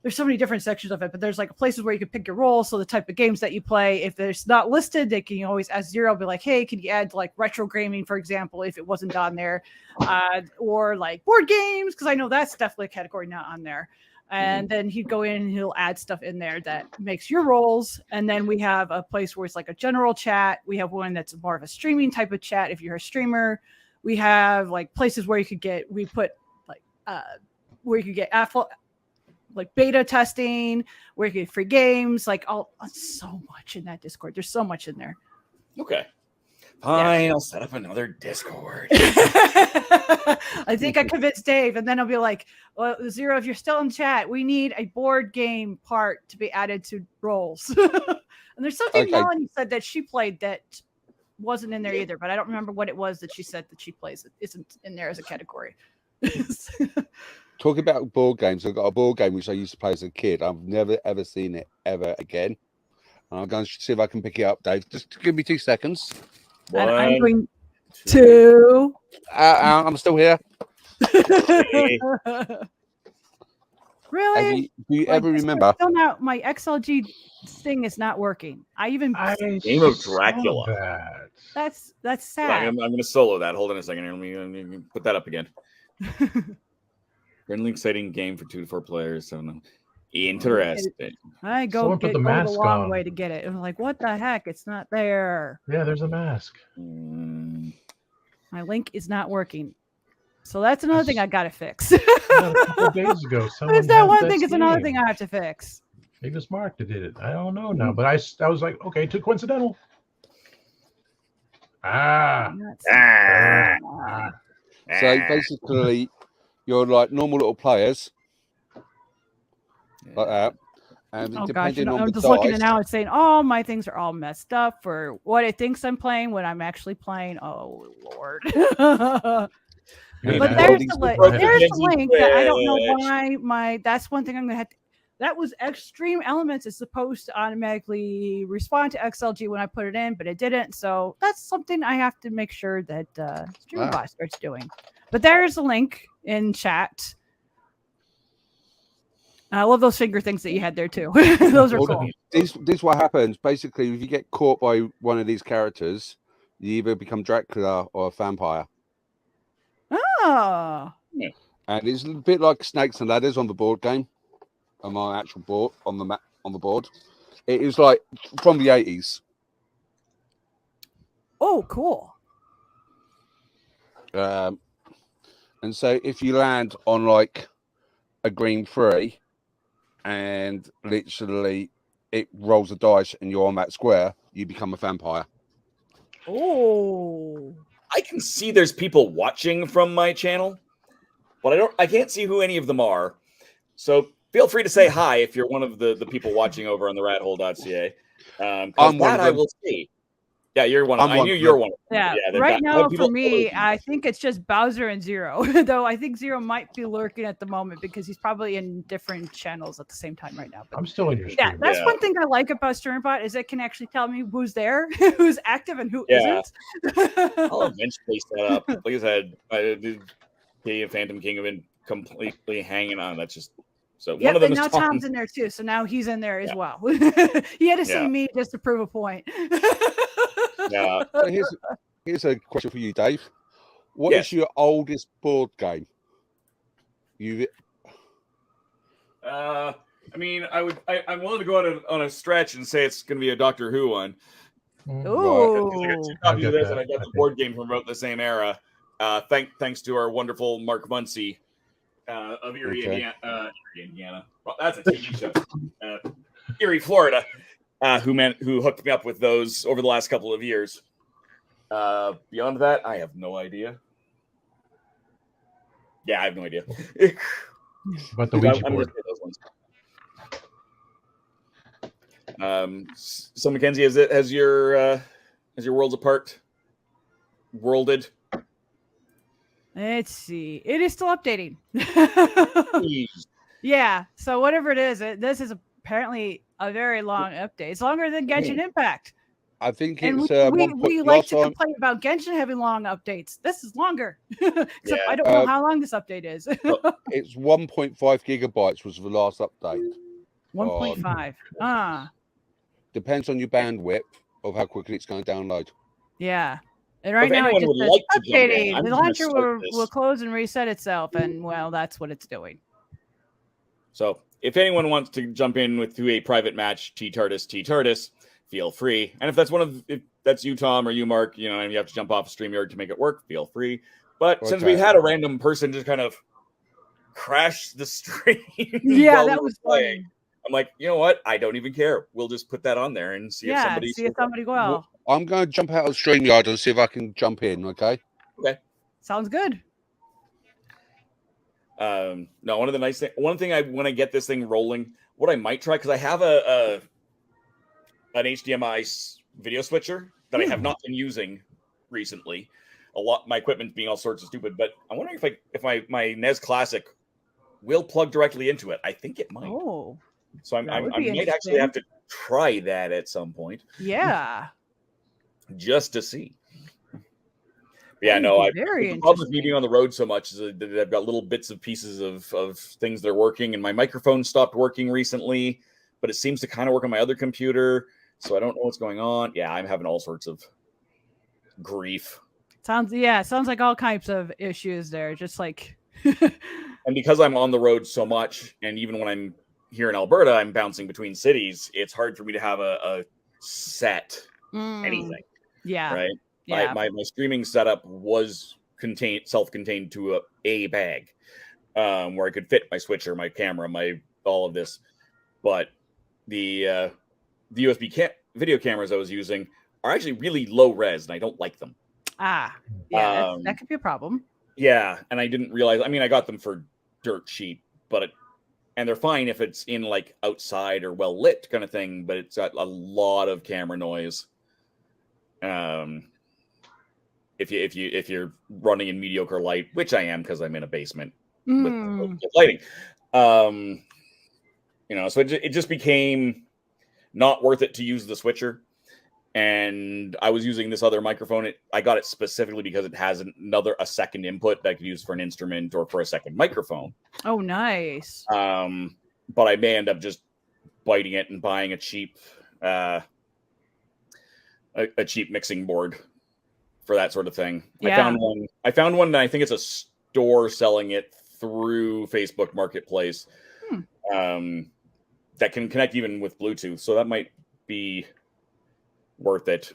There's so many different sections of it, but there's like places where you can pick your role. So the type of games that you play, if there's not listed, they can always ask Zero, be like, hey, can you add like retro gaming, for example, if it wasn't on there, or like board games, because I know that's definitely a category not on there. And then he'd go in and he'll add stuff in there that makes your roles. And then we have a place where it's like a general chat. We have one that's more of a streaming type of chat if you're a streamer. We have like places where you could get, where you could get like beta testing, where you get free games, like so much in that Discord. There's so much in there. Okay. Fine, yeah. I'll set up another Discord. I think I convinced Dave, and then I'll be like, well, Zero, if you're still in chat, we need a board game part to be added to roles. And there's something Melanie said that she played that wasn't in there either, but I don't remember what it was that she said that she plays. It isn't in there as a category. Talking about board games, I've got a board game which I used to play as a kid. I've never ever seen it ever again. I'm going to see if I can pick it up, Dave. Just give me 2 seconds. And I'm going to. I'm still here. Really? Do you ever remember? Still now, my XLG thing is not working. Game of Dracula. That's sad. I'm going to solo that. Hold on a second. Let me put that up again. Friendly, exciting game for 2 to 4 players. So interesting. I go the long way to get it. I'm like, what the heck? It's not there. Yeah, there's a mask. My link is not working. So that's another thing I got to fix. A couple days ago, there's that one thing. It's another thing I have to fix. Maybe it's Mark that did it. I don't know now, but I was like, okay, too coincidental. So basically, you're like normal little players, like that. And oh gosh, I'm just looking at now and saying, oh, my things are all messed up for what it thinks I'm playing when I'm actually playing. Oh Lord. But there's the link that I don't know why that's one thing I'm gonna have to. that was Extreme Elements is supposed to automatically respond to XLG when I put it in, but it didn't. So that's something I have to make sure that StreamBot starts doing. But there's a link in chat. I love those finger things that you had there too. Those are cool. This is what happens. Basically, if you get caught by one of these characters, you either become Dracula or a vampire. Oh. Yeah. And it's a bit like Snakes and Ladders on the board game. On my actual board, on the board. It is like from the 80s. Oh, cool. And so if you land on like a green 3 and literally it rolls a dice and you're on that square, you become a vampire. Oh. I can see there's people watching from my channel, but I can't see who any of them are. So feel free to say hi if you're one of the people watching over on the rathole.ca. I'm one of them. I will see. Yeah, you're one of them. I knew you're one of them. Yeah, right now for me, I think it's just Bowser and Zero. Though I think Zero might be lurking at the moment because he's probably in different channels at the same time right now. But I'm still in your stream. Yeah, that's one thing I like about StreamBot is it can actually tell me who's there, who's active, and who isn't. I'll eventually set up. Like I said, Phantom King have been completely hanging on. That's just so. Yeah, one of them and is now Tom's in there too, so now he's in there as well. He had to see me just to prove a point. Yeah. Here's a question for you, Dave. What is your oldest board game? I mean, I'm willing to go on a stretch and say it's going to be a Doctor Who one. Ooh. I got 2 copies of this, and I got the board game from about the same era. Thanks to our wonderful Mark Muncie of Erie, Indiana. Well, that's a TV show. Erie, Florida. Who hooked me up with those over the last couple of years. Beyond that, I have no idea. Yeah, I have no idea. But the Ouija board. So Mackenzie, has your Worlds Apart worlded? Let's see. It is still updating. Yeah. So whatever it is, this is apparently a very long update. It's longer than Genshin Impact. I think and it's we like to complain about Genshin having long updates. This is longer. Except I don't know how long this update is. It's 1.5 gigabytes was the last update. 1.5. Depends on your bandwidth of how quickly it's going to download. Yeah. And right now it just says updating. The launcher will close and reset itself, and well, that's what it's doing. So if anyone wants to jump in to a private match, TARDIS, feel free. And if that's you, Tom, or you, Mark, and you have to jump off a StreamYard to make it work, feel free. But since we had a random person just kind of crash the stream, that was playing. I'm like, you know what? I don't even care. We'll just put that on there and see if somebody will. I'm going to jump out of StreamYard and see if I can jump in. Okay. Sounds good. No, one thing when I get this thing rolling, what I might try, because I have an HDMI video switcher that I have not been using recently. My equipment being all sorts of stupid, but I'm wondering if my NES Classic will plug directly into it. I think it might. Oh, so I might actually have to try that at some point. Yeah, just to see. Yeah, no, the problem with me being on the road so much is that I've got little bits of pieces of things that are working, and my microphone stopped working recently, but it seems to kind of work on my other computer, so I don't know what's going on. Yeah, I'm having all sorts of grief. Sounds like all kinds of issues there, just like. And because I'm on the road so much, and even when I'm here in Alberta, I'm bouncing between cities, it's hard for me to have a set anything. Yeah. Right? Yeah. My streaming setup was self-contained to a bag where I could fit my switcher, my camera, all of this. But the USB video cameras I was using are actually really low res, and I don't like them. Yeah, that could be a problem. Yeah, and I didn't realize. I mean, I got them for dirt cheap, and they're fine if it's in like outside or well lit kind of thing. But it's got a lot of camera noise. If you're running in mediocre light, which I am because I'm in a basement with lighting. So it just became not worth it to use the switcher. And I was using this other microphone. I got it specifically because it has a second input that I could use for an instrument or for a second microphone. Oh, nice. But I may end up just biting it and buying a cheap mixing board for that sort of thing. Yeah. I found one, and I think it's a store selling it through Facebook Marketplace. That can connect even with Bluetooth, so that might be worth it.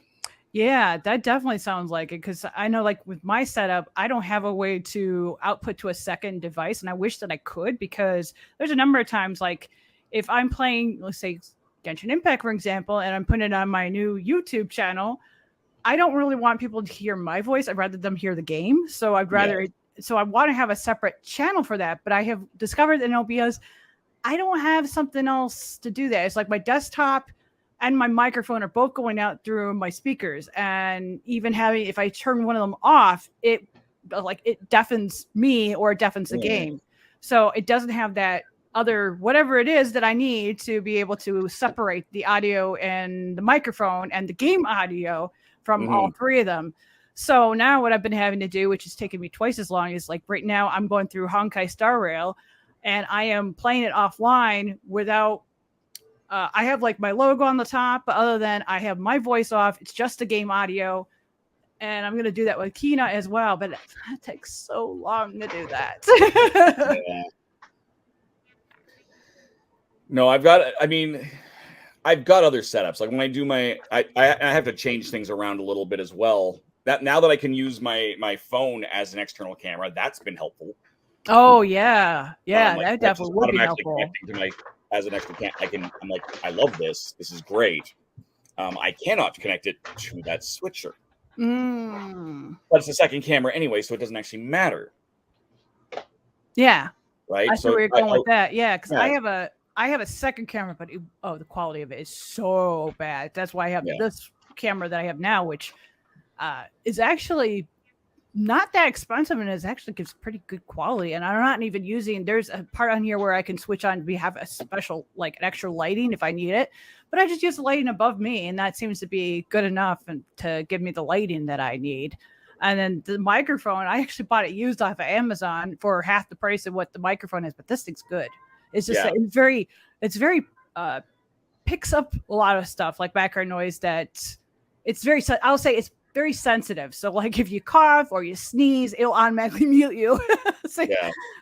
Yeah, that definitely sounds like it, because I know, like, with my setup, I don't have a way to output to a second device, and I wish that I could, because there's a number of times, like, if I'm playing, let's say, Genshin Impact, for example, and I'm putting it on my new YouTube channel, I don't really want people to hear my voice. I'd rather them hear the game. So I'd rather, so I want to have a separate channel for that. But I have discovered that because I don't have something else to do that. It's like my desktop and my microphone are both going out through my speakers. And even if I turn one of them off, it deafens me or it deafens the game. So it doesn't have that other whatever it is that I need to be able to separate the audio and the microphone and the game audio from all three of them. So now what I've been having to do, which is taking me twice as long, is like right now I'm going through Honkai Star Rail and I am playing it offline without I have like my logo on the top, but other than I have my voice off, it's just the game audio. And I'm going to do that with Kina as well, but it takes so long to do that. No, I've got other setups. Like when I do I have to change things around a little bit as well. That now that I can use my phone as an external camera, that's been helpful. Oh yeah, that definitely would be helpful. As an extra I'm like, I love this. This is great. I cannot connect it to that switcher. But it's a second camera anyway, so it doesn't actually matter. Yeah. Right. I see where you're going with that. Yeah, because I have a second camera, but the quality of it is so bad. That's why I have this camera that I have now, which is actually not that expensive and it actually gives pretty good quality. And I'm not even using, there's a part on here where I can switch on, we have a special, like an extra lighting if I need it, but I just use the lighting above me. And that seems to be good enough to give me the lighting that I need. And then the microphone, I actually bought it used off of Amazon for half the price of what the microphone is, but this thing's good. It's just, it's very picks up a lot of stuff like background noise that it's very, I'll say it's very sensitive. So like if you cough or you sneeze, it'll automatically mute you. So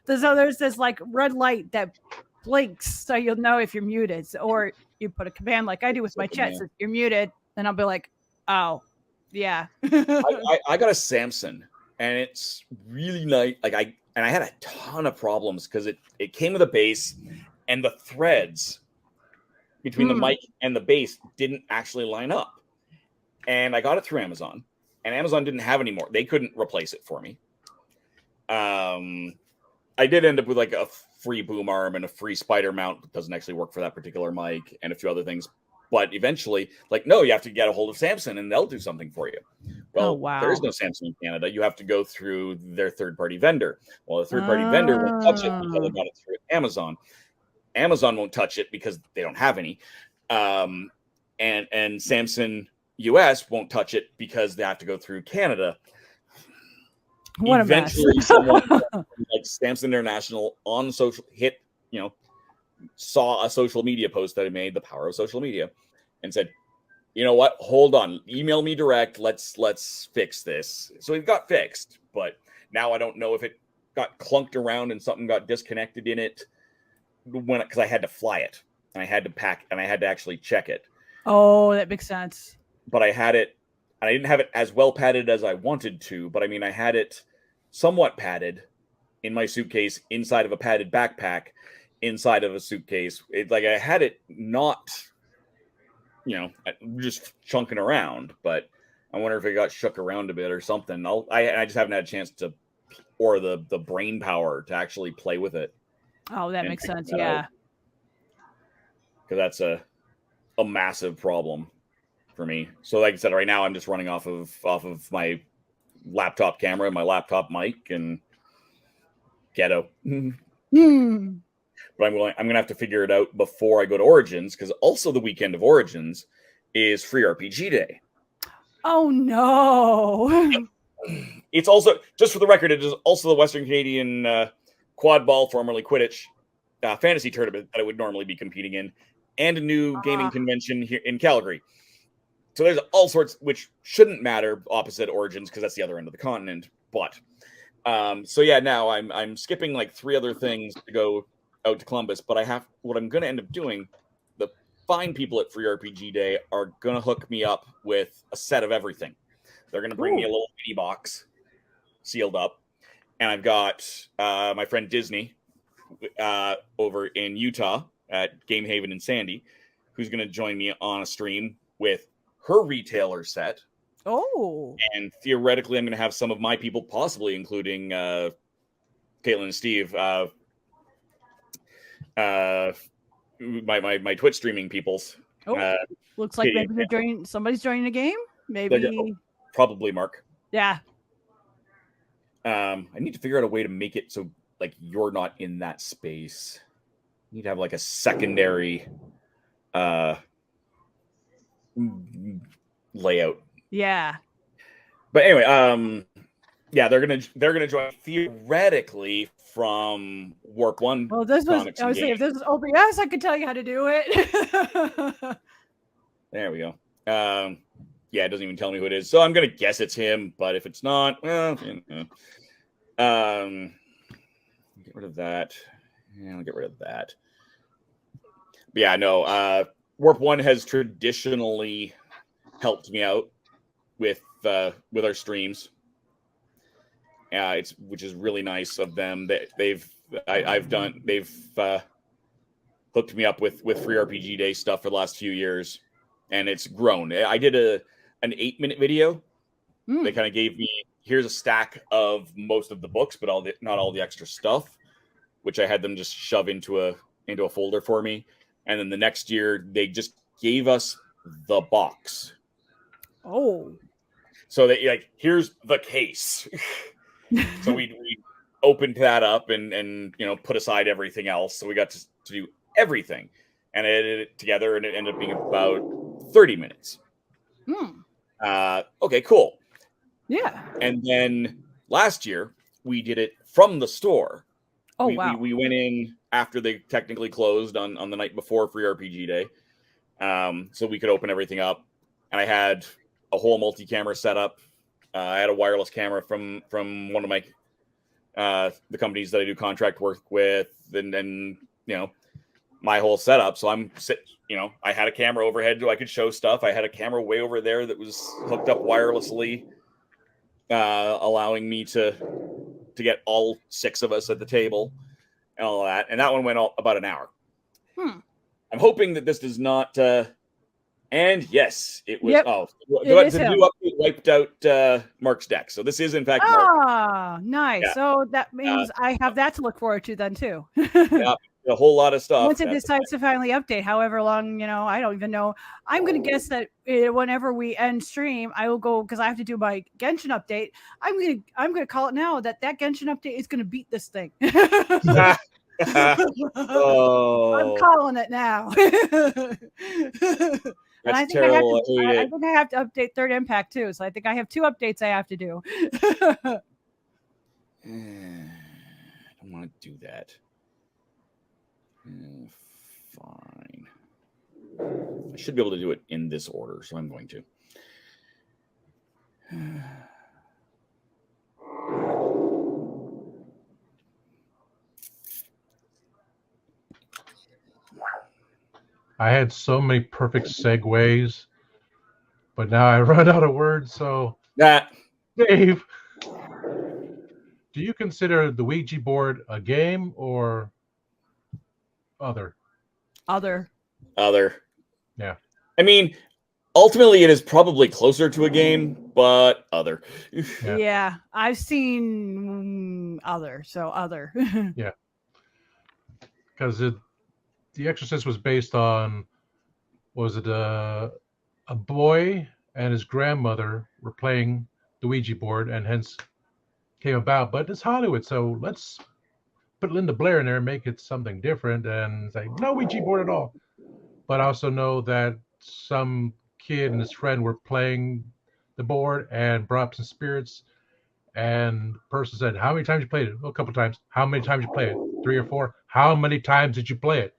there's this like red light that blinks so you'll know if you're muted, or you put a command like I do with my chat, says you're muted, and I'll be like, oh yeah. I got a Samsung and it's really nice. Like I had a ton of problems because it came with a base and the threads between the mic and the base didn't actually line up. And I got it through Amazon, and Amazon didn't have any more. They couldn't replace it for me. I did end up with like a free boom arm and a free spider mount that doesn't actually work for that particular mic and a few other things. But eventually, like, no, you have to get a hold of Samsung and they'll do something for you. Well, there is no Samsung in Canada. You have to go through their third-party vendor. Well, the third-party vendor won't touch it because they got it through Amazon. Amazon won't touch it because they don't have any. And Samsung US won't touch it because they have to go through Canada. What eventually someone like Samsung International on social saw a social media post that I made, the power of social media, and said, you know what, hold on, email me direct, let's fix this. So it got fixed, but now I don't know if it got clunked around and something got disconnected in it because I had to fly it and I had to pack and I had to actually check it. Oh, that makes sense. But I had it, and I didn't have it as well padded as I wanted to, but I mean, I had it somewhat padded in my suitcase, inside of a padded backpack, inside of a suitcase. Like I had it not, just chunking around, but I wonder if it got shook around a bit or something. I just haven't had a chance to, or the brain power to actually play with it. Oh, that makes sense. Yeah. Because that's a massive problem for me. So like I said, right now I'm just running off of my laptop camera, my laptop mic, and Ghetto. but I'm gonna have to figure it out before I go to Origins, because also the weekend of Origins is Free RPG Day. Oh no! It's also, just for the record, it is also the Western Canadian quad ball, formerly Quidditch, fantasy tournament that I would normally be competing in, and a new gaming convention here in Calgary. So there's all sorts, which shouldn't matter opposite Origins, because that's the other end of the continent. But so yeah, now I'm skipping like 3 other things to go out to Columbus. But what I'm going to end up doing, the fine people at Free RPG Day are going to hook me up with a set of everything. They're going to bring me a little mini box sealed up. And I've got my friend Disney over in Utah at Game Haven in Sandy, who's going to join me on a stream with her retailer set. Oh. And theoretically, I'm going to have some of my people, possibly including Caitlin and Steve, my Twitch streaming peoples. Looks like maybe somebody's joining a game. Maybe. Probably Mark. Yeah. I need to figure out a way to make it so like you're not in that space. You need to have like a secondary layout. Yeah. But anyway, yeah, they're gonna join theoretically from Warp 1. Well, I was saying, if this is OBS, I could tell you how to do it. There we go. Yeah, it doesn't even tell me who it is, so I'm gonna guess it's him. But if it's not, well, get rid of that. Yeah, I'll get rid of that. But yeah, no. Warp 1 has traditionally helped me out with our streams. Which is really nice of them. They've hooked me up with Free RPG Day stuff for the last few years, and it's grown. I did an 8-minute video. They kind of gave me, here's a stack of most of the books, but not all the extra stuff, which I had them just shove into a folder for me. And then the next year they just gave us the box. Oh. So they like, here's the case. So we opened that up and put aside everything else. So we got to do everything and edit it together, and it ended up being about 30 minutes. Okay, cool. Yeah. And then last year we did it from the store. Oh, wow. We went in after they technically closed on the night before Free RPG Day. So we could open everything up. And I had a whole multi-camera setup. I had a wireless camera from one of my the companies that I do contract work with, and my whole setup. So I had a camera overhead so I could show stuff. I had a camera way over there that was hooked up wirelessly, allowing me to get all 6 of us at the table and all that. And that one went about an hour. I'm hoping that this does not. And yes, it was. Yep. The new update wiped out Mark's deck. So this is in fact Mark. Ah, nice. Yeah. So that means I have that to look forward to then too. Yeah, a whole lot of stuff. Once it decides to finally update, however long, I don't even know. I'm going to guess that whenever we end stream, I will go, because I have to do my Genshin update. I'm going to call it now that Genshin update is going to beat this thing. Oh. I'm calling it now. And I think I think I have to update Third Impact too. So I think I have 2 updates I have to do. I don't want to do that. Fine. I should be able to do it in this order, so I'm going to. I had so many perfect segues, but now I run out of words. So, Dave, do you consider the Ouija board a game or other? Other. Yeah. I mean, ultimately, it is probably closer to a game, but other. Yeah, I've seen other. So other. Yeah. Because The Exorcist was based on, was it a boy and his grandmother were playing the Ouija board and hence came about. But it's Hollywood, so let's put Linda Blair in there and make it something different and say, no Ouija board at all. But I also know that some kid and his friend were playing the board and brought up some spirits. And the person said, how many times you played it? Well, a couple times. How many times you played it? 3 or 4. How many times did you play it?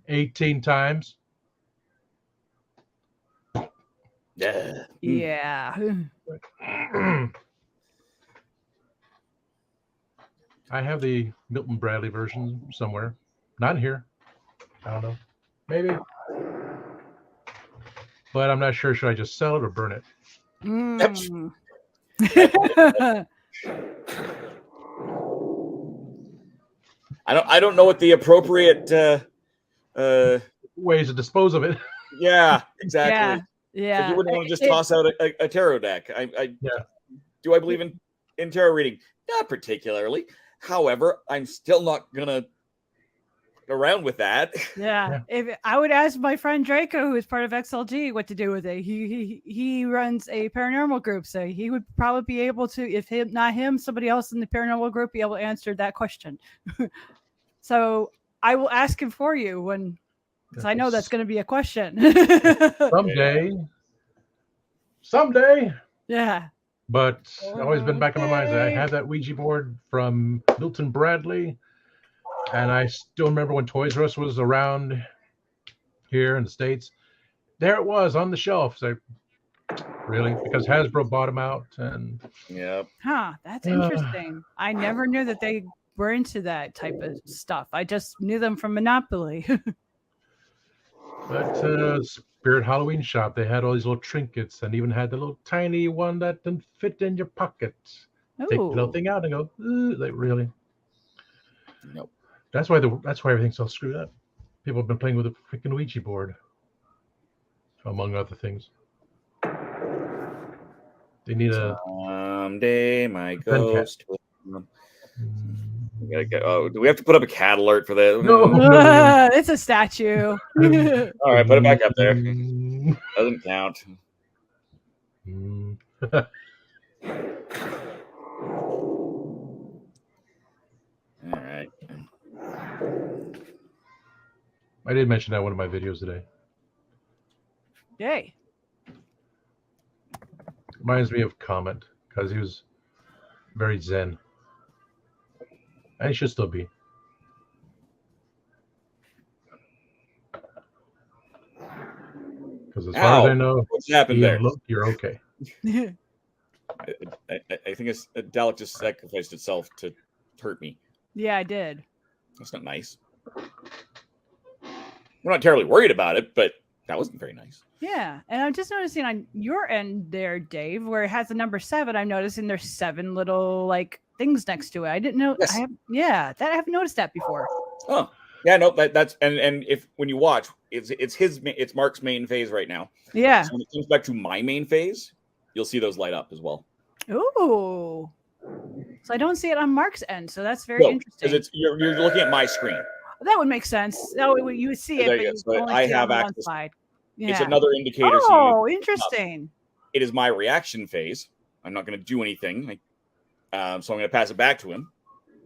18 times. Yeah. Yeah. I have the Milton Bradley version somewhere. Not here. I don't know. Maybe. But I'm not sure. Should I just sell it or burn it? I don't know what the appropriate ways to dispose of it. Yeah, exactly. Yeah. So you wouldn't want to just toss out a tarot deck. Do I believe in tarot reading? Not particularly. However, I'm still not gonna around with that. Yeah. If I would ask my friend Draco, who is part of XLG, what to do with it. He runs a paranormal group, so he would probably be able to, if him, not him, somebody else in the paranormal group, be able to answer that question. So I will ask him for you because I know that's going to be a question. Someday. Yeah. But it's always been back in my mind that I have that Ouija board from Milton Bradley. And I still remember when Toys R Us was around here in the States. There it was on the shelf. So, really? Because Hasbro bought them out. And Huh, that's interesting. I never knew that they were into that type of stuff. I just knew them from Monopoly. But Spirit Halloween shop, they had all these little trinkets and even had the little tiny one that didn't fit in your pocket. Take the little thing out and go, like, really? Nope. That's why everything's so screwed up. People have been playing with a freaking Ouija board, among other things. They need someday my ghost. We gotta get, do we have to put up a cat alert for that? No. It's a statue. All right, put it back up there. Doesn't count. All right. I did mention that in one of my videos today. Yay. Reminds me of Comet because he was very zen. And he should still be. Because as far as I know, what's happened there? Look, you're okay. I think a Dalek just sacrificed itself to hurt me. Yeah, I did. That's not nice. We're not terribly worried about it, but that wasn't very nice. Yeah, and I'm just noticing on your end there, Dave, where it has the number 7. I'm noticing there's 7 little like things next to it. I didn't know. Yes. I haven't noticed that before. Oh, yeah, no, that's and if when you watch, it's Mark's main phase right now. Yeah. So when it comes back to my main phase, you'll see those light up as well. Ooh. So I don't see it on Mark's end, so that's very interesting. Because you're looking at my screen. That would make sense. No, you would see it, but you only I see have it on access. one side. Yeah. It's another indicator. Oh, interesting. It is my reaction phase. I'm not going to do anything. So I'm going to pass it back to him.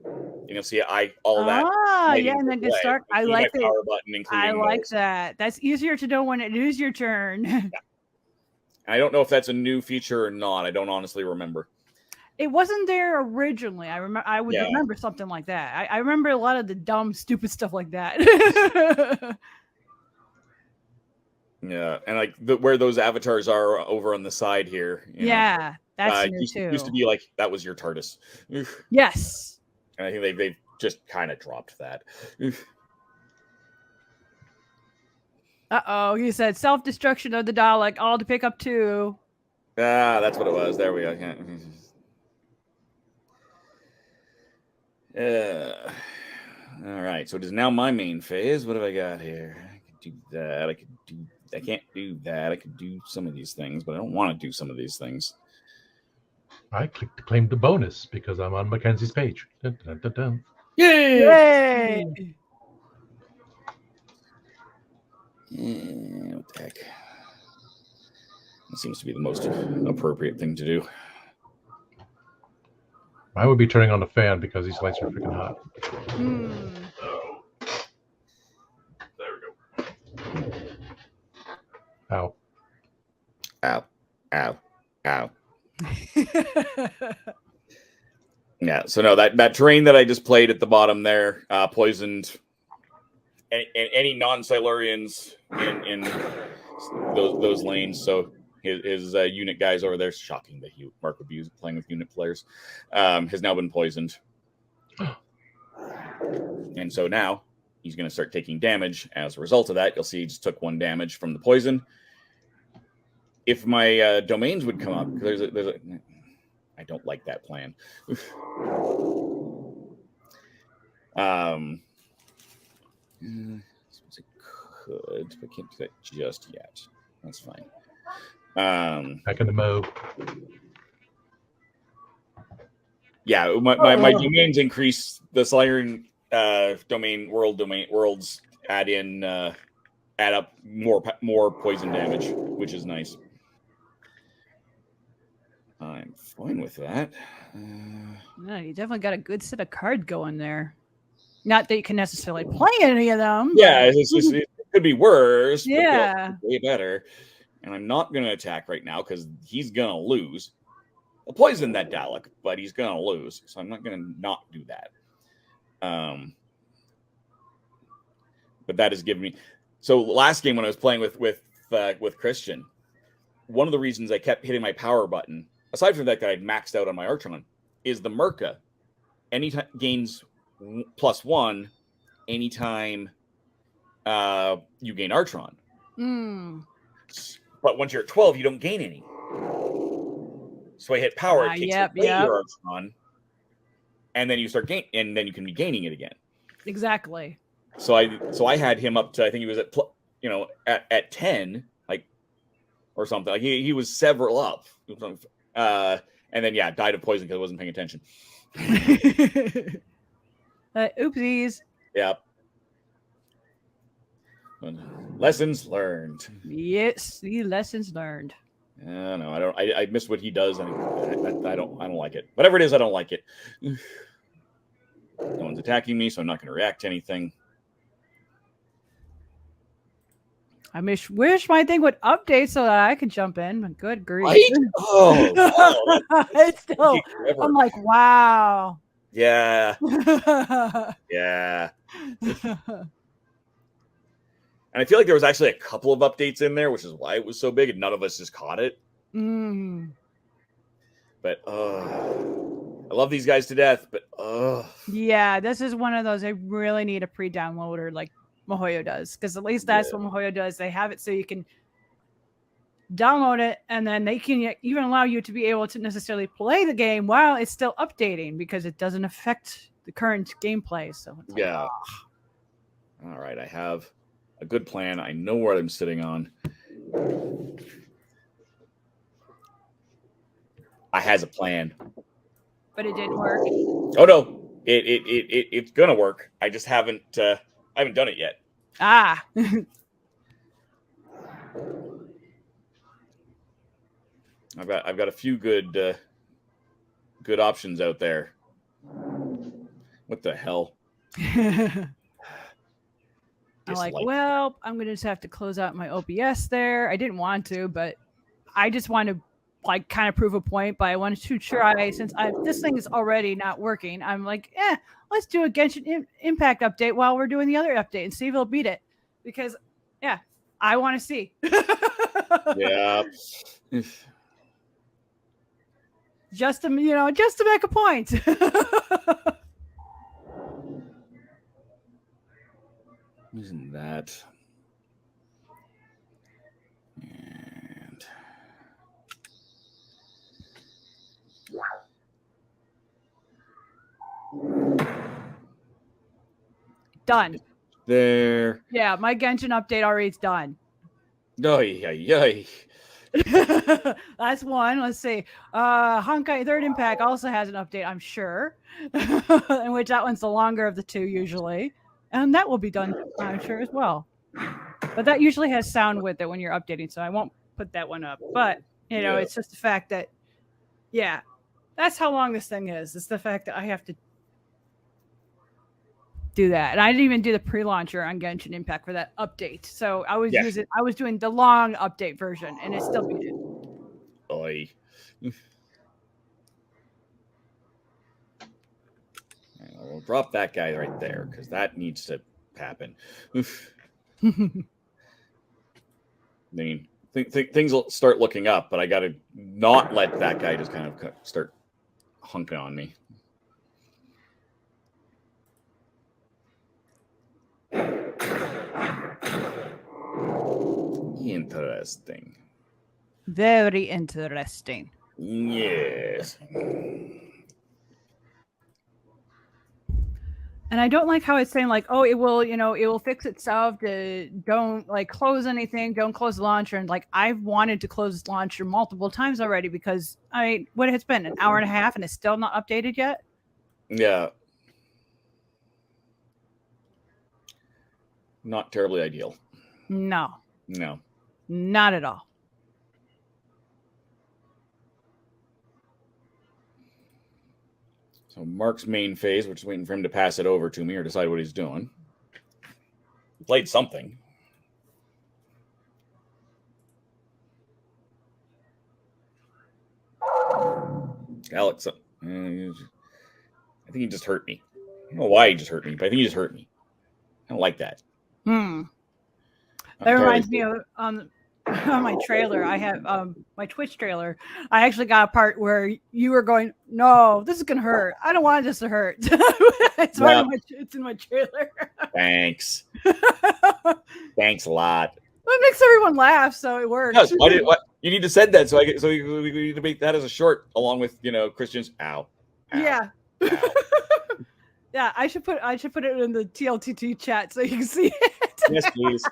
And you'll see all that. Ah, yeah, and then can start. I like it. Power button, I like that. That's easier to know when it is your turn. Yeah. I don't know if that's a new feature or not. I don't honestly remember. It wasn't there originally. I would remember something like that. I remember a lot of the dumb, stupid stuff like that. Yeah, and like where those avatars are over on the side here. Yeah, that's new too. Used to be like that was your TARDIS. Yes. And I think they've just kind of dropped that. Uh-oh, he said self-destruction of the Dalek, all to pick up 2. Ah, that's what it was. There we go. All right, so it is now my main phase. What have I got here? I can do that. I can't do that. I could do some of these things, but I don't want to do some of these things. I clicked to claim the bonus because I'm on Mackenzie's page. Dun, dun, dun, dun. Yay! What the heck? That seems to be the most appropriate thing to do. I would be turning on the fan because these lights are freaking hot. There we go. Ow. Ow. Ow. Ow. Yeah, so no, that terrain that I just played at the bottom there poisoned any non-Silurians in those lanes. So his unit guys over there, shocking that Mark would be playing with unit players, has now been poisoned. And so now he's going to start taking damage as a result of that. You'll see he just took 1 damage from the poison. If my domains would come up, there's a I don't like that plan. I suppose I could, but can't do that just yet. That's fine. Back in the mode. Yeah, my domains increase. The Silurian worlds add up more poison damage, which is nice. I'm fine with that. No, you definitely got a good set of cards going there. Not that you can necessarily play any of them. Yeah, it could be worse. Yeah, but way better. And I'm not going to attack right now because he's going to lose. I'll poison that Dalek, but he's going to lose, so I'm not going to not do that. But that has given me. So last game when I was playing with Christian, one of the reasons I kept hitting my power button, aside from that I'd maxed out on my Archon, is the Merca. Anytime gains +1 anytime you gain Archon. But once you're at 12, you don't gain any. So I hit power, it takes away your Archon, and then you start and then you can be gaining it again. Exactly. So I had him up to, I think he was at 10, like, or something. Like he was several up. And then died of poison because I wasn't paying attention. Oopsies. Yep. Lessons learned. Yes, the lessons learned. No, I miss what he does, and I don't like it. Whatever it is, I don't like it. No one's attacking me, so I'm not going to react to anything. I wish my thing would update so that I could jump in. But good grief! Right? Oh, it's still. I'm like, wow. Yeah. Yeah. And I feel like there was actually a couple of updates in there, which is why it was so big, and none of us just caught it. But I love these guys to death, but yeah, this is one of those I really need a pre-downloader like MiHoYo does, because at least that's what MiHoYo does. They have it so you can download it, and then they can even allow you to be able to necessarily play the game while it's still updating, because it doesn't affect the current gameplay. So it's all right, I have a good plan. I know what I'm sitting on. I has a plan, but it didn't work. Oh no, it's gonna work. I just haven't done it yet. I've got a few good options out there. What the hell? I'm like, well, I'm going to just have to close out my OBS there. I didn't want to, but I just want to like kind of prove a point. But I wanted to try, since this thing is already not working. I'm like, let's do a Genshin Impact update while we're doing the other update and see if it'll beat it. Because, I want to see. Yeah. Just to make a point. Isn't that? And done. There. Yeah, my Genshin update already is done. Yay. That's one. Let's see. Honkai Third Impact also has an update, I'm sure. In which that one's the longer of the two usually. And that will be done, I'm sure, as well. But that usually has sound with it when you're updating, so I won't put that one up. But, it's just the fact that, that That's how long this thing is. It's the fact that I have to do that. And I didn't even do the pre-launcher on Genshin Impact for that update. So I was doing the long update version, and it still beat it. Oy. We'll drop that guy right there because that needs to happen. I mean, things will start looking up, but I got to not let that guy just kind of start hunking on me. Interesting. Very interesting. Yes. And I don't like how it's saying like, oh, it will fix itself. Don't like close anything. Don't close the launcher. And like, I've wanted to close the launcher multiple times already because what has been an hour and a half and it's still not updated yet. Yeah. Not terribly ideal. No, not at all. So Mark's main phase, we're just waiting for him to pass it over to me or decide what he's doing. Played something. Alex, I think he just hurt me. I don't know why he just hurt me, but I think he just hurt me. I don't like that. That reminds me of on my trailer. I have my Twitch trailer. I actually got a part where you were going, "No, this is gonna hurt. I don't want this to hurt." It's in my trailer. Thanks. Thanks a lot. Well, it makes everyone laugh, so it works. Yes, you need to send that so we need to make that as a short along with Christian's ow. Yeah. Ow. Yeah, I should put it in the TLTT chat so you can see it. Yes, please.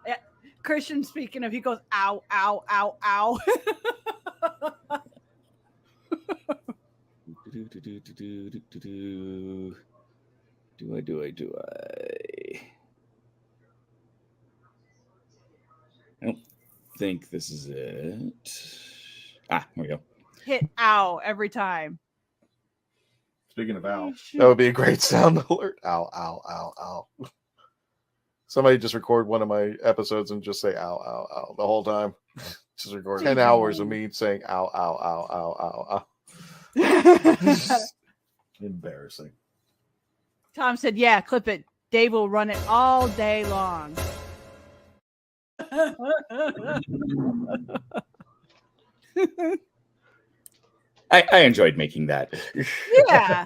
Yeah, Christian speaking of, he goes, ow, ow, ow, ow. Do I? I don't think this is it. Here we go. Hit ow every time. Speaking of ow, that would be a great sound alert. Ow, ow, ow, ow. Somebody just record one of my episodes and just say ow, ow, ow the whole time. Just record 10 hours of me saying ow, ow, ow, ow, ow, ow. Embarrassing. Tom said, yeah, clip it. Dave will run it all day long. I enjoyed making that. Yeah,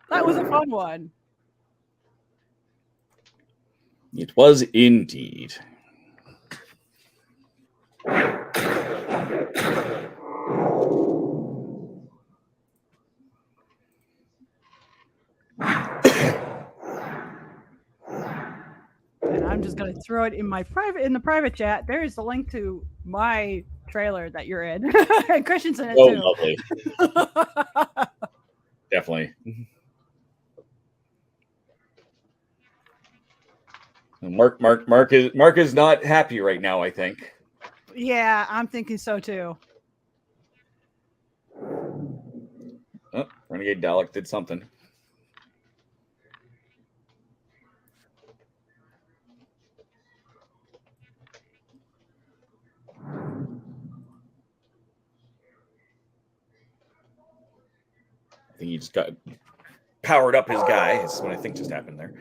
that was a fun one. It was indeed. And I'm just going to throw it in the private chat. There is the link to my trailer that you're in. And Christian's in it too. Lovely. Definitely. Mark is not happy right now, I think. Yeah, I'm thinking so too. Oh, Renegade Dalek did something. I think he just got powered up his guy. That's what I think just happened there.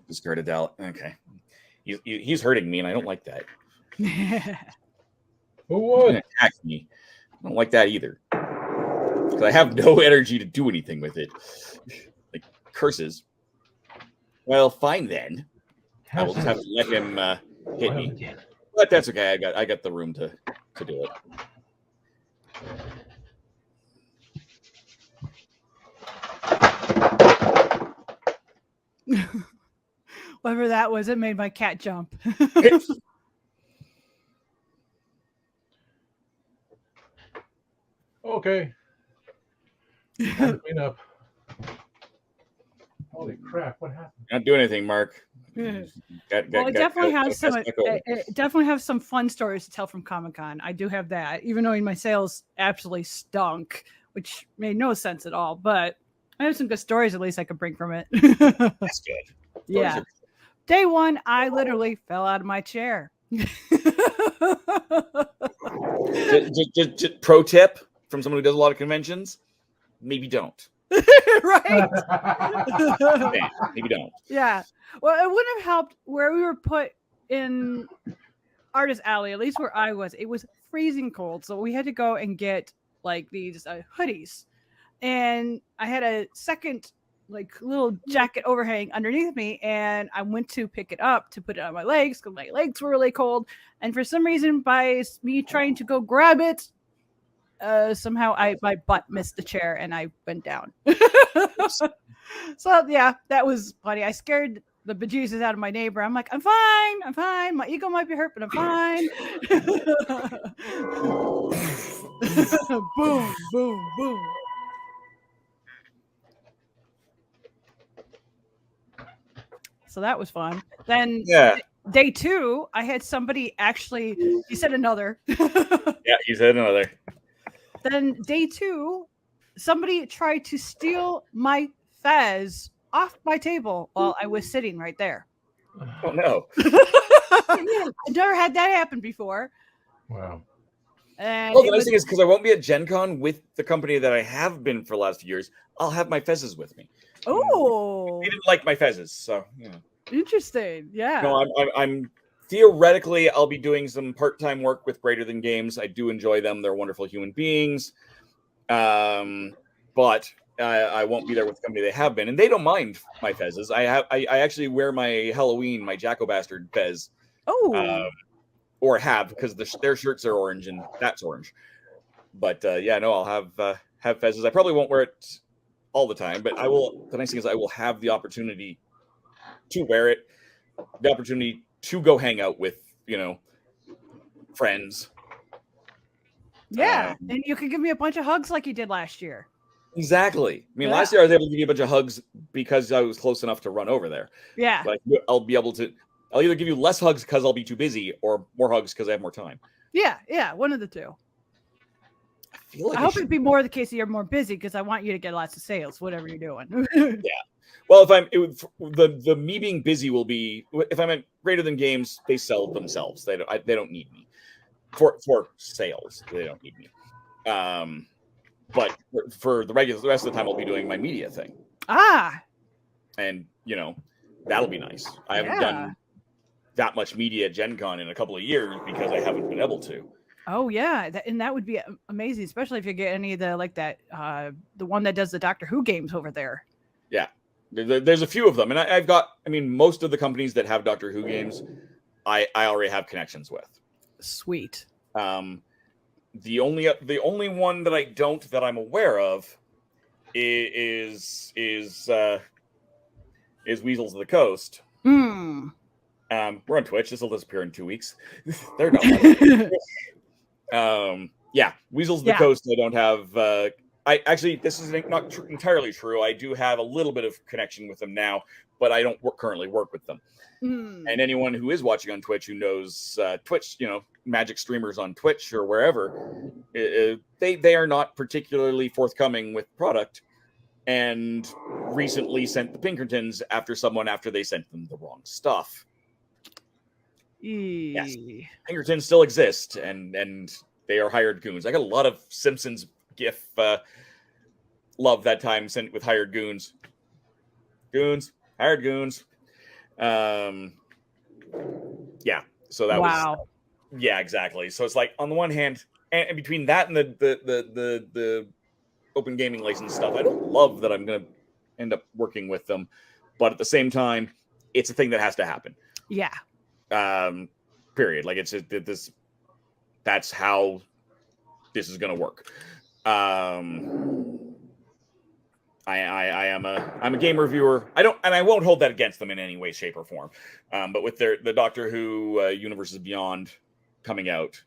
Discarded Dalek. Okay. He's hurting me, and I don't like that. Who would attack me? I don't like that either. Because I have no energy to do anything with it. Like curses. Well, fine then. I will just have to let him hit me. But that's okay. I got the room to do it. Whatever that was, it made my cat jump. Okay. Time to clean up. Holy crap, what happened? Not doing anything, Mark. Well, I definitely have some. Definitely have some fun stories to tell from Comic-Con. I do have that, even though my sales absolutely stunk, which made no sense at all. But I have some good stories, at least I could bring from it. That's good. Yeah. Day one, I literally fell out of my chair. Just pro tip from someone who does a lot of conventions: maybe don't. Right? Maybe don't. Yeah. Well, it wouldn't have helped where we were put in Artist Alley, at least where I was. It was freezing cold, so we had to go and get like these hoodies, and I had a second like little jacket overhang underneath me, and I went to pick it up to put it on my legs because my legs were really cold, and for some reason, by me trying to go grab it, somehow my butt missed the chair and I went down. So yeah, that was funny. I scared the bejesus out of my neighbor. I'm like, I'm fine. My ego might be hurt, but I'm fine. Boom, boom, boom. So that was fun. Then day two, I had somebody actually, he said another. Yeah, he said another. Then day two, somebody tried to steal my fez off my table while I was sitting right there. Oh no. I never had that happen before. Wow. And the nice thing is because I won't be at Gen Con with the company that I have been for the last few years, I'll have my fezzes with me. Oh. They didn't like my fezzes, so yeah. Interesting. Yeah. No, I'm theoretically I'll be doing some part-time work with Greater Than Games. I do enjoy them. They're wonderful human beings. But I won't be there with the company they have been, and they don't mind my fezzes. I actually wear my Halloween, my Jacko Bastard fez. Oh. Or have, because their shirts are orange and that's orange. But I'll have fezzes. I probably won't wear it all the time, but I will. The nice thing is I will have the opportunity to wear it, the opportunity to go hang out with, friends. Yeah, and you could give me a bunch of hugs like you did last year. Exactly. I mean, last year I was able to give you a bunch of hugs because I was close enough to run over there. Yeah. But I'll either give you less hugs because I'll be too busy, or more hugs because I have more time. Yeah, one of the two. I hope it'd be more the case that you're more busy because I want you to get lots of sales, whatever you're doing. Yeah. Well, the me being busy will be if I'm at Greater Than Games, they sell themselves. They don't need me for sales. They don't need me. But for the rest of the time, I'll be doing my media thing. And that'll be nice. I haven't done that much media at Gen Con in a couple of years because I haven't been able to. Oh yeah, that would be amazing, especially if you get any of the the one that does the Doctor Who games over there. Yeah. There's a few of them, and I've got. I mean, most of the companies that have Doctor Who games, I already have connections with. Sweet. The only one that I don't that I'm aware of is Weasels of the Coast. We're on Twitch. This will disappear in 2 weeks. They're not. Weasels of the Coast. I don't have. This is not entirely true. I do have a little bit of connection with them now, but I don't currently work with them. And anyone who is watching on Twitch who knows Twitch, Magic streamers on Twitch or wherever, they are not particularly forthcoming with product, and recently sent the Pinkertons after they sent them the wrong stuff. Yes, Pinkertons still exist, and they are hired goons. I got a lot of Simpsons GIF love that time sent with hired goons. Hired goons. So that was exactly. So it's like on the one hand, and between that and the open gaming license stuff, I don't love that I'm gonna end up working with them, but at the same time, it's a thing that has to happen. Yeah. Period. Like it's this. That's how this is gonna work. I'm a game reviewer. I won't hold that against them in any way, shape, or form. But with the Doctor Who Universes Beyond coming out,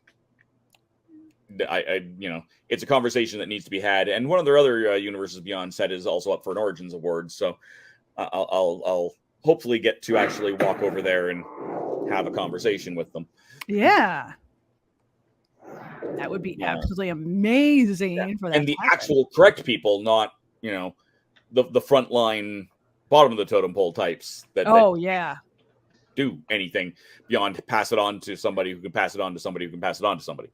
it's a conversation that needs to be had. And one of their other Universes Beyond set is also up for an Origins Award, so I'll hopefully get to actually walk over there and have a conversation with them. Yeah. That would be absolutely amazing for that. And the actual correct people, not, the frontline bottom of the totem pole types that do anything beyond pass it on to somebody who can pass it on to somebody who can pass it on to somebody.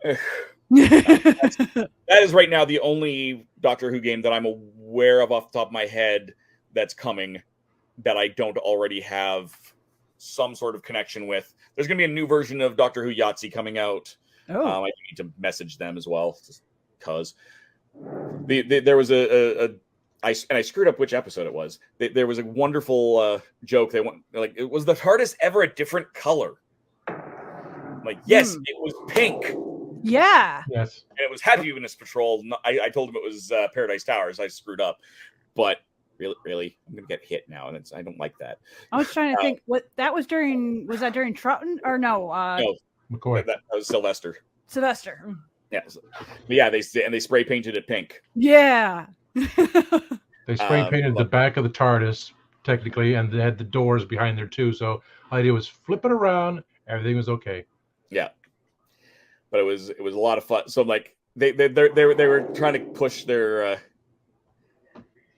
That is right now the only Doctor Who game that I'm aware of off the top of my head that's coming that I don't already have some sort of connection with. There's going to be a new version of Doctor Who Yahtzee coming out. I need to message them as well, just because there was I screwed up which episode it was. There was a wonderful joke. They went like, was the TARDIS ever a different color? I'm like, yes, it was pink. Yeah. Yes. And it was Happiness Patrol. I told him it was Paradise Towers. I screwed up, but really, I'm gonna get hit now, and I don't like that. I was trying to think what that was during. Was that during Troughton or no? No, McCoy. That was Sylvester. Sylvester. Yeah, yeah. They spray painted it pink. Yeah. They spray painted the back of the TARDIS technically, and they had the doors behind there too. So all I did was flip it around. Everything was okay. Yeah, but it was a lot of fun. So like they were trying to push their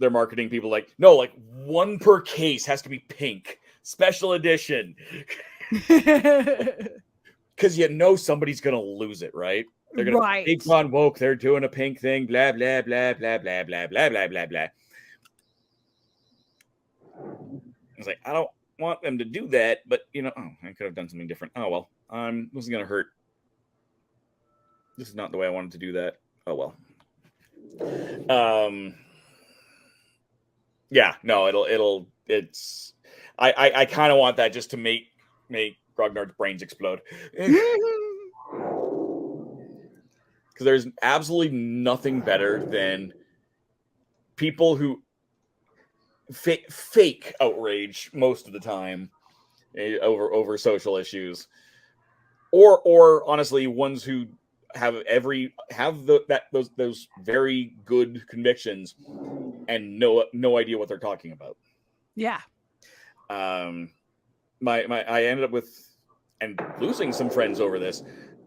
marketing people like, no, like one per case has to be pink, special edition, because somebody's gonna lose it, right? They're gonna take on woke. They're doing a pink thing. Blah blah blah blah blah blah blah blah blah blah. It's like, I don't want them to do that, but I could have done something different. Oh well, this is gonna hurt. This is not the way I wanted to do that. Oh well. Yeah, no, it's. I kind of want that just to make Grognard's brains explode. Because there's absolutely nothing better than people who fake outrage most of the time over social issues, or honestly ones who have those very good convictions and no idea what they're talking about. Yeah. I ended up with and losing some friends over this.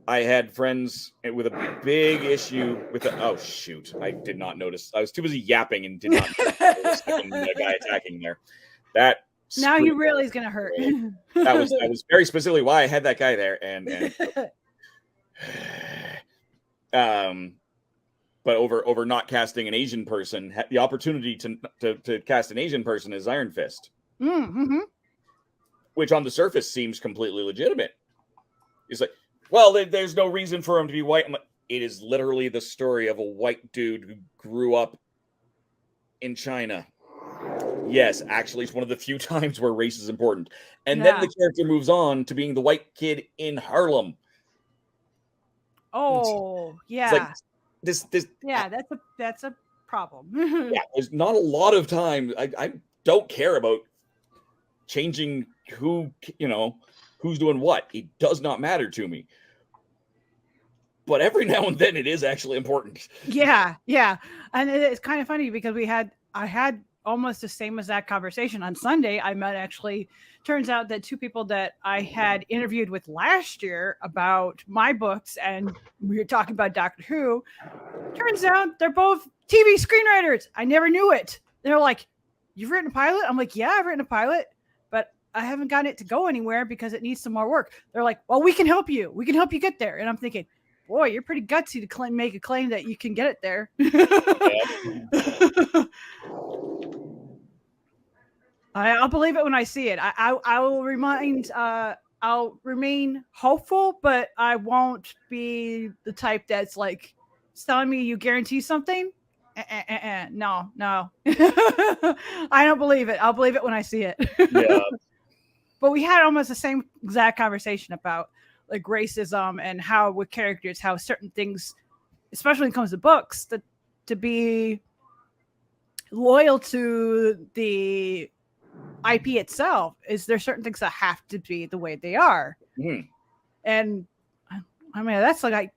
I had friends with a big issue with oh shoot! I did not notice. I was too busy yapping and did not notice the guy attacking there. That now he really is going to hurt. That was very specifically why I had that guy there, and but over not casting an Asian person, the opportunity to cast an Asian person is Iron Fist, which on the surface seems completely legitimate. It's like, well, there's no reason for him to be white. I'm like, it is literally the story of a white dude who grew up in China. Yes, actually, it's one of the few times where race is important. And then the character moves on to being the white kid in Harlem. Oh, yeah. Like, this. Yeah, that's a problem. Yeah, there's not a lot of time. I don't care about changing who's doing what. It does not matter to me. But every now and then it is actually important. Yeah. And it's kind of funny because I had almost the same exact conversation on Sunday. I met turns out that two people that I had interviewed with last year about my books, and we were talking about Doctor Who. Turns out they're both TV screenwriters. I never knew it. They're like, "You've written a pilot?" I'm like, "Yeah, I've written a pilot, but I haven't gotten it to go anywhere because it needs some more work." They're like, "Well, we can help you. We can help you get there." And I'm thinking, boy, you're pretty gutsy to make a claim that you can get it there. I'll believe it when I see it. I will I'll remain hopeful, but I won't be the type that's like telling me you guarantee something. No. I don't believe it. I'll believe it when I see it. Yeah. But we had almost the same exact conversation about like racism and how with characters, how certain things, especially when it comes to books, to be loyal to the IP itself, is there certain things that have to be the way they are. And I mean, that's like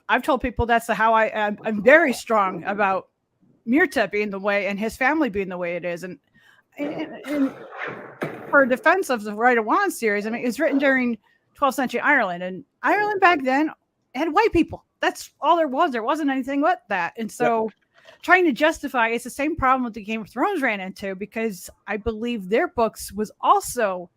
I've told people that's how I'm very strong about Mirta being the way and his family being the way it is. And in for defense of the Right of Wand series, I mean, it was written during 12th century Ireland, and Ireland back then had white people. That's all there was. There wasn't anything but that. And so trying to justify, it's the same problem that the Game of Thrones ran into, because I believe their books was also,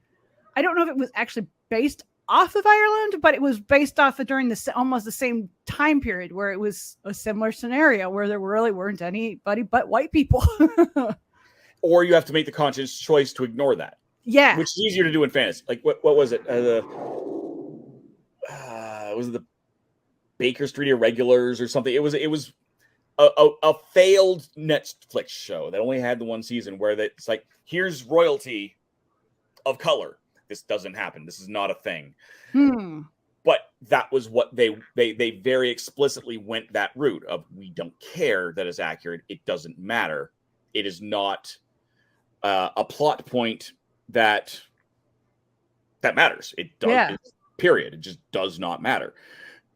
I don't know if it was actually based off of Ireland, but it was based off of during almost the same time period where it was a similar scenario where there really weren't anybody but white people. Or you have to make the conscious choice to ignore that. Yeah. Which is easier to do in fantasy. Like, what was it? Was it the Baker Street Irregulars or something? It was a failed Netflix show that only had the one season where it's like, here's royalty of color. This doesn't happen. This is not a thing. But that was what they very explicitly went that route of, we don't care that is accurate. It doesn't matter. It is not a plot point that matters. It does. Period. It just does not matter.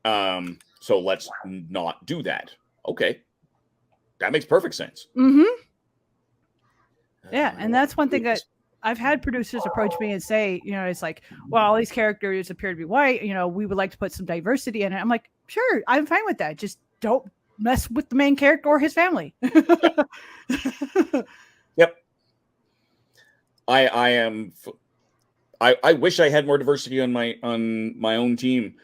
So let's not do that. Okay. That makes perfect sense. Yeah. And that's one thing that I've had producers approach me and say, it's like, well, all these characters appear to be white. We would like to put some diversity in it. I'm like, sure, I'm fine with that. Just don't mess with the main character or his family. Yep. I wish I had more diversity on my own team.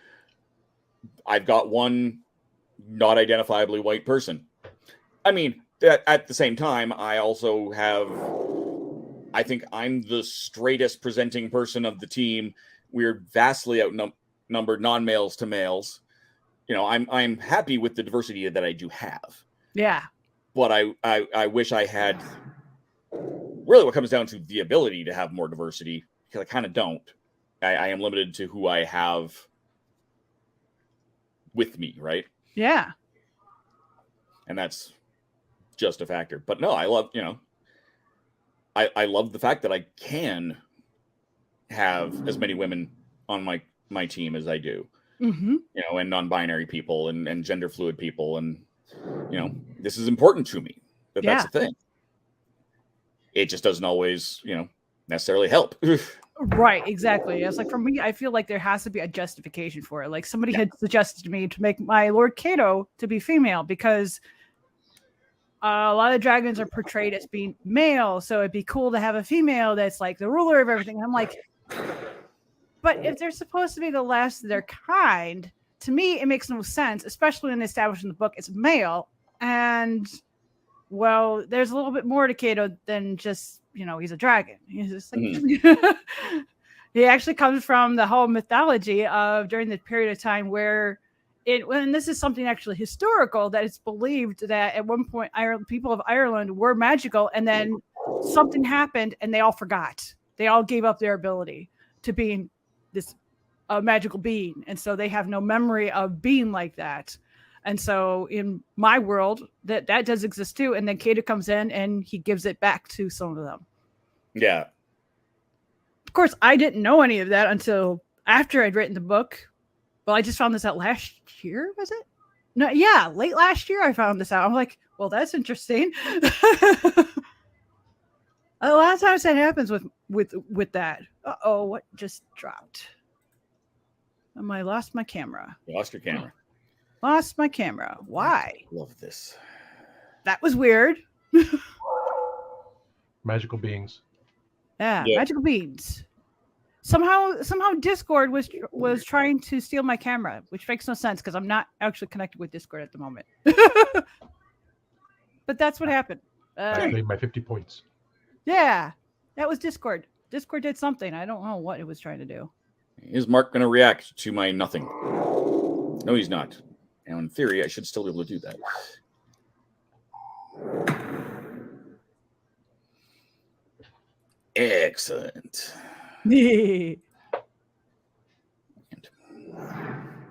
I've got one not identifiably white person. I mean, at the same time, I also have, I think I'm the straightest presenting person of the team. We're vastly outnumbered non-males to males. I'm happy with the diversity that I do have. Yeah. But I wish I had, really what comes down to the ability to have more diversity, because I kind of don't. I am limited to who I have with me, right? Yeah. And that's just a factor. But no, I love, I love the fact that I can have as many women on my team as I do. And non-binary people and gender fluid people. And, this is important to me. That's the thing. It just doesn't always, necessarily help. Right, exactly. It's like, for me, I feel like there has to be a justification for it. Like, somebody had suggested to me to make my Lord Kevo to be female, because a lot of dragons are portrayed as being male, so it'd be cool to have a female that's like the ruler of everything. And I'm like, but if they're supposed to be the last of their kind, to me, it makes no sense, especially when established in the book it's male. And, well, there's a little bit more to Kevo than just, he's a dragon. He's just like, he actually comes from the whole mythology of during the period of time where when this is something actually historical, that it's believed that at one point people of Ireland were magical, and then something happened and they all forgot. They all gave up their ability to being this magical being, and so they have no memory of being like that. And so in my world, that does exist too. And then Kevo comes in and he gives it back to some of them. Yeah. Of course, I didn't know any of that until after I'd written the book. Well, I just found this out last year, was it? No, yeah, late last year I found this out. I'm like, well, that's interesting. A lot of times that happens with that. Uh-oh, what just dropped? I lost my camera. You lost your camera. Lost my camera. Why? Love this. That was weird. Magical beings. Yeah, magical beings. Somehow Discord was trying to steal my camera, which makes no sense because I'm not actually connected with Discord at the moment. But that's what happened. I made my 50 points. Yeah, that was Discord. Discord did something. I don't know what it was trying to do. Is Mark going to react to my nothing? No, he's not. Now, in theory, I should still be able to do that. Excellent.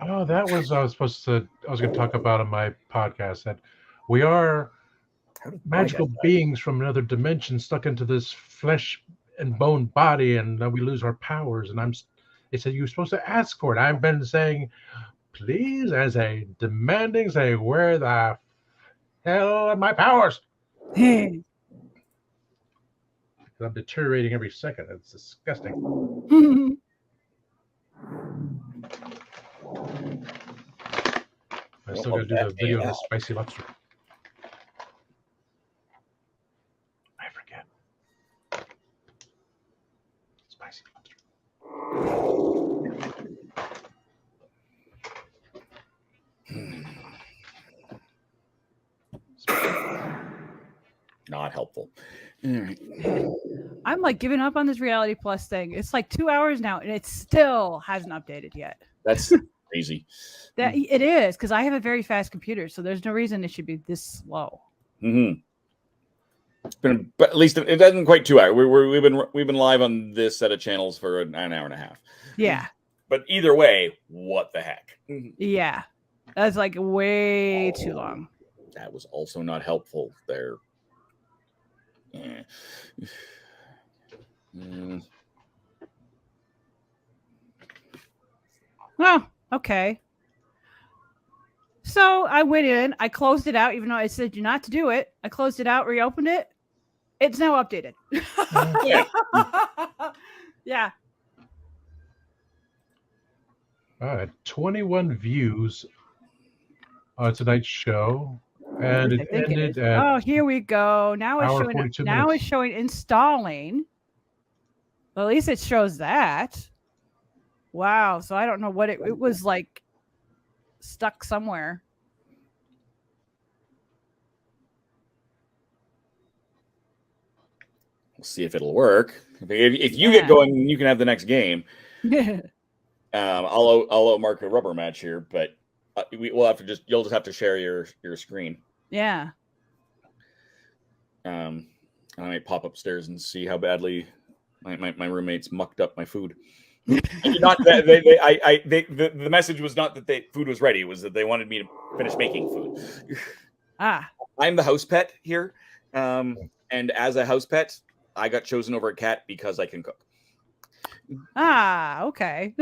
Oh, that was I was going to talk about on my podcast, that we are magical beings from another dimension stuck into this flesh and bone body, and we lose our powers. And they said you're supposed to ask for it. I've been saying, please, as a demanding, say, where the hell are my powers? I'm deteriorating every second. It's disgusting. I still got to do the video of the spicy lobster. I forget. Spicy lobster. Not helpful. I'm like giving up on this Reality Plus thing. It's like 2 hours now, and it still hasn't updated yet. That's crazy. That it is, because I have a very fast computer, so there's no reason it should be this slow. Mm-hmm. It's been, but at least it doesn't quite 2 hours. We've been live on this set of channels for an hour and a half. Yeah. But either way, what the heck? Yeah, that's like way too long. That was also not helpful there. Yeah. Oh, okay. So I went in, I closed it out, even though I said you not to do it. I closed it out, reopened it. It's now updated. Yeah. Yeah. 21 views on tonight's show, and it ended at. Oh, here we go. Now it's showing. 42 Now minutes. it's showing installing. Well, at least it shows that. Wow. So I don't know what it was like. Stuck somewhere. We'll see if it'll work. If you get going, you can have the next game. I'll owe Mark a rubber match here, but we'll have to you'll just have to share your screen. Yeah. I might pop upstairs and see how badly my roommates mucked up my food. Not that the message was not that food was ready; it was that they wanted me to finish making food. I'm the house pet here, and as a house pet, I got chosen over a cat because I can cook. Okay.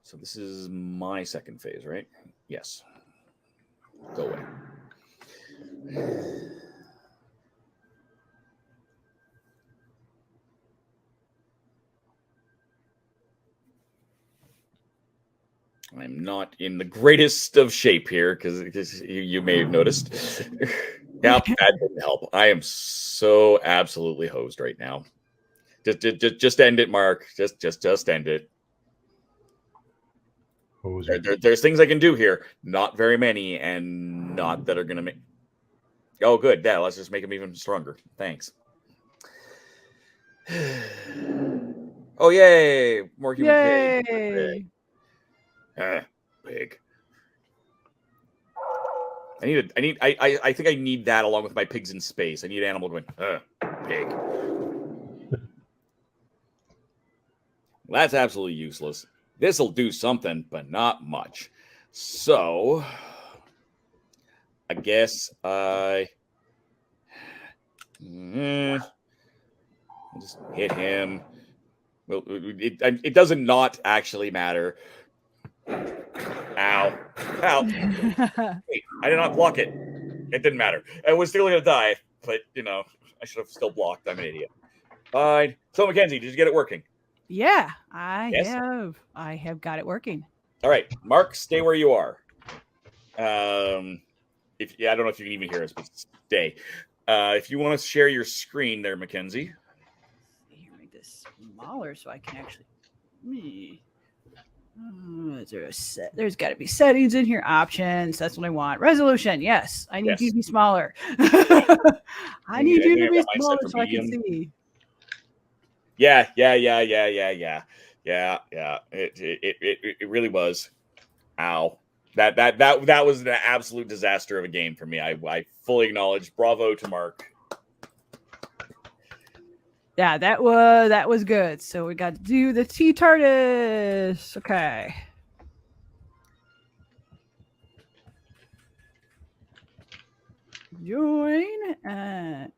So this is my second phase, right? Yes. Go away. I'm not in the greatest of shape here because you may have noticed. Yeah, that didn't help. I am so absolutely hosed right now. Just end it, Mark. Just end it. There's things I can do here. Not very many, and not that are going to make. Oh, good. Yeah, let's just make them even stronger. Thanks. Oh, yay! More human pig. Pig. I think I need that along with my pigs in space. I need animal going, pig. That's absolutely useless. This'll do something, but not much. So I guess I'll just hit him. Well, it doesn't not actually matter. Ow. Hey, I did not block it. It didn't matter. I was still going to die, but, I should have still blocked. I'm an idiot. Fine. So, Mackenzie, did you get it working? Yeah, I have got it working. All right. Mark, stay where you are. I don't know if you can even hear us, but stay. If you want to share your screen there, Mackenzie. Here, make this smaller so I can actually... Is there there's got to be settings in here. Options. That's what I want. Resolution. Yes. I need you to be smaller. I need you to be smaller so I can see. Yeah. It really was. Ow. That was an absolute disaster of a game for me. I fully acknowledge. Bravo to Mark. Yeah, that was good. So we got to do the TARDIS. Okay. Join. I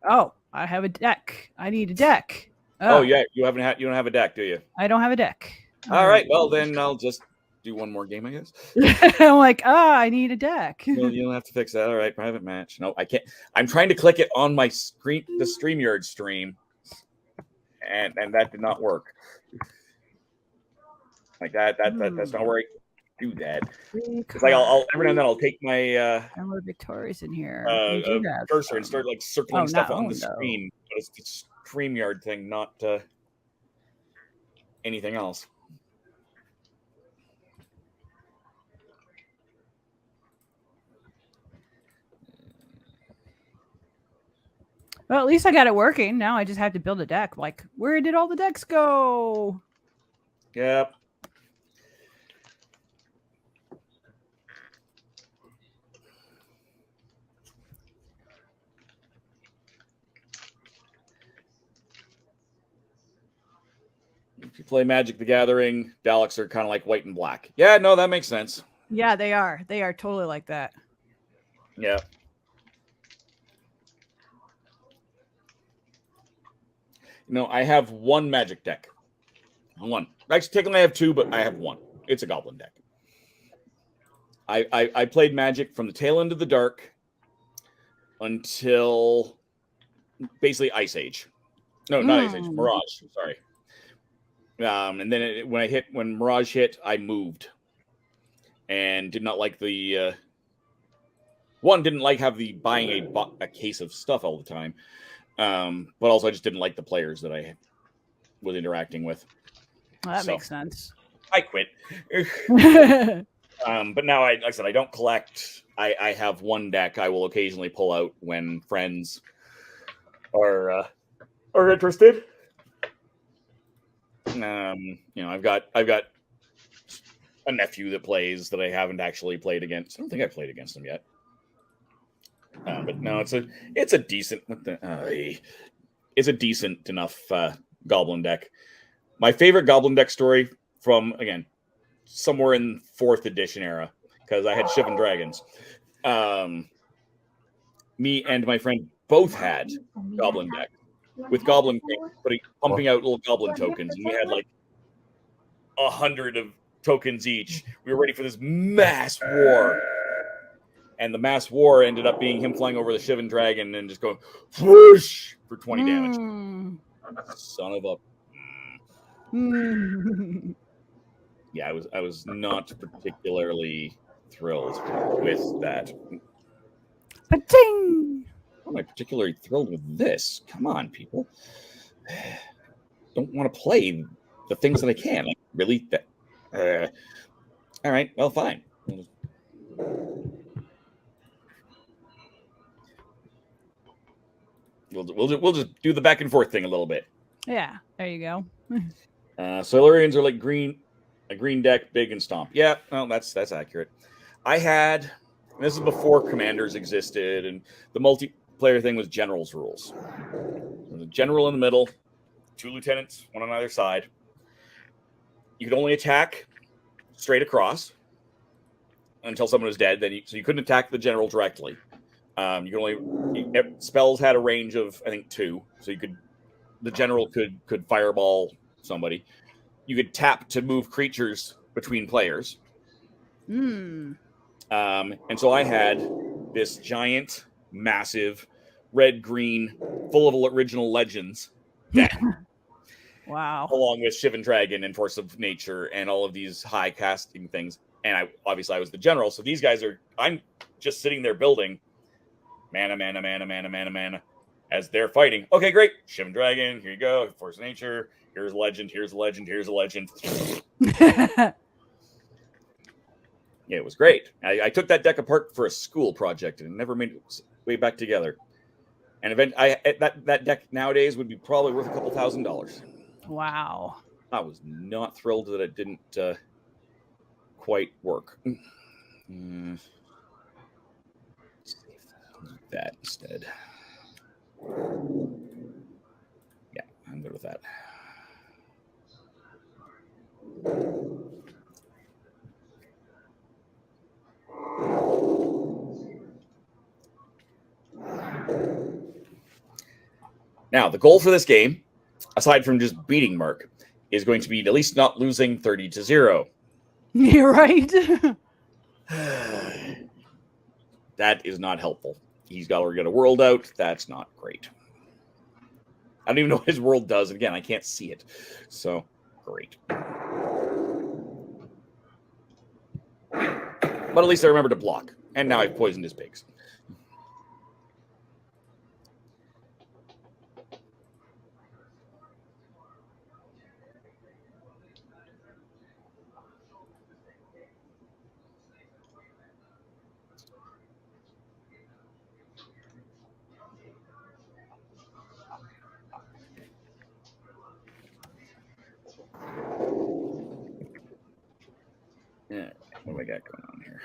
have a deck. I need a deck. Oh yeah, you don't have a deck, do you? I don't have a deck. All right. Well, then I'll just do one more game, I guess. I'm like, I need a deck. Well, you don't have to fix that. All right, private match. No, I can't. I'm trying to click it on my screen, the StreamYard stream, and that did not work. Like that's not where I do that. It's like I'll every now and then I'll take my download Victoria's in here. Cursor and start like circling stuff on the screen, but it's the StreamYard thing, not anything else. Well, at least I got it working. Now I just have to build a deck. Like, where did all the decks go? Yep. If you play Magic the Gathering, Daleks are kind of like white and black. Yeah, no, that makes sense. Yeah, they are. They are totally like that. Yeah. No, I have one Magic deck. One. Actually, technically I have two, but I have one. It's a Goblin deck. I played Magic from the tail end of the Dark until basically Ice Age. No, not Ice Age. Mirage. Sorry. And then when Mirage hit, I moved and did not like the didn't like buying a case of stuff all the time. But also I just didn't like the players that I was interacting with. Well, that makes sense. I quit. But now like I said, I don't collect. I have one deck I will occasionally pull out when friends are interested. I've got a nephew that plays that I haven't actually played against. I don't think I've played against him yet. But no, it's a decent it's a decent enough Goblin deck. My favorite Goblin deck story from again somewhere in 4th edition era, because I had Shivan Dragons. Me and my friend both had Goblin deck with Goblin King, pumping out little Goblin tokens, and we had like 100 of tokens each. We were ready for this mass war. And the mass war ended up being him flying over the Shivan Dragon and just going whoosh for 20 damage. Son of a. Yeah, I was not particularly thrilled with that. Ba-ting! Am I particularly thrilled with this? Come on, people. Don't want to play the things that I can. Like, really? All right, well, fine. We'll just do the back and forth thing a little bit. Yeah, there you go. Solarians are like a green deck, big and stomp. Yeah, well, that's accurate. I had, this is before commanders existed, and the multiplayer thing was generals rules. There's a general in the middle, 2 lieutenants, one on either side. You could only attack straight across until someone was dead. So you couldn't attack the general directly. You could only spells had a range of I think 2, so the general could fireball somebody. You could tap to move creatures between players. And so I had this giant, massive, red-green, full of original legends deck. Wow. Along with Shivan Dragon and Force of Nature and all of these high casting things. And I was the general. So these guys I'm just sitting there building mana as they're fighting. Okay, great. Shivan Dragon, here you go. Force of Nature. Here's a legend. Here's a legend. Here's a legend. Yeah, it was great. I took that deck apart for a school project and never made its way back together. And that deck nowadays would be probably worth a couple $1,000. Wow. I was not thrilled that it didn't quite work. That instead. Yeah, I'm good with that. Now, the goal for this game, aside from just beating Mark, is going to be at least not losing 30-0. You're right. That is not helpful. He's got to get a world out. That's not great. I don't even know what his world does. And again, I can't see it. So, great. But at least I remember to block. And now I've poisoned his pigs. Yeah, what do I got going on here?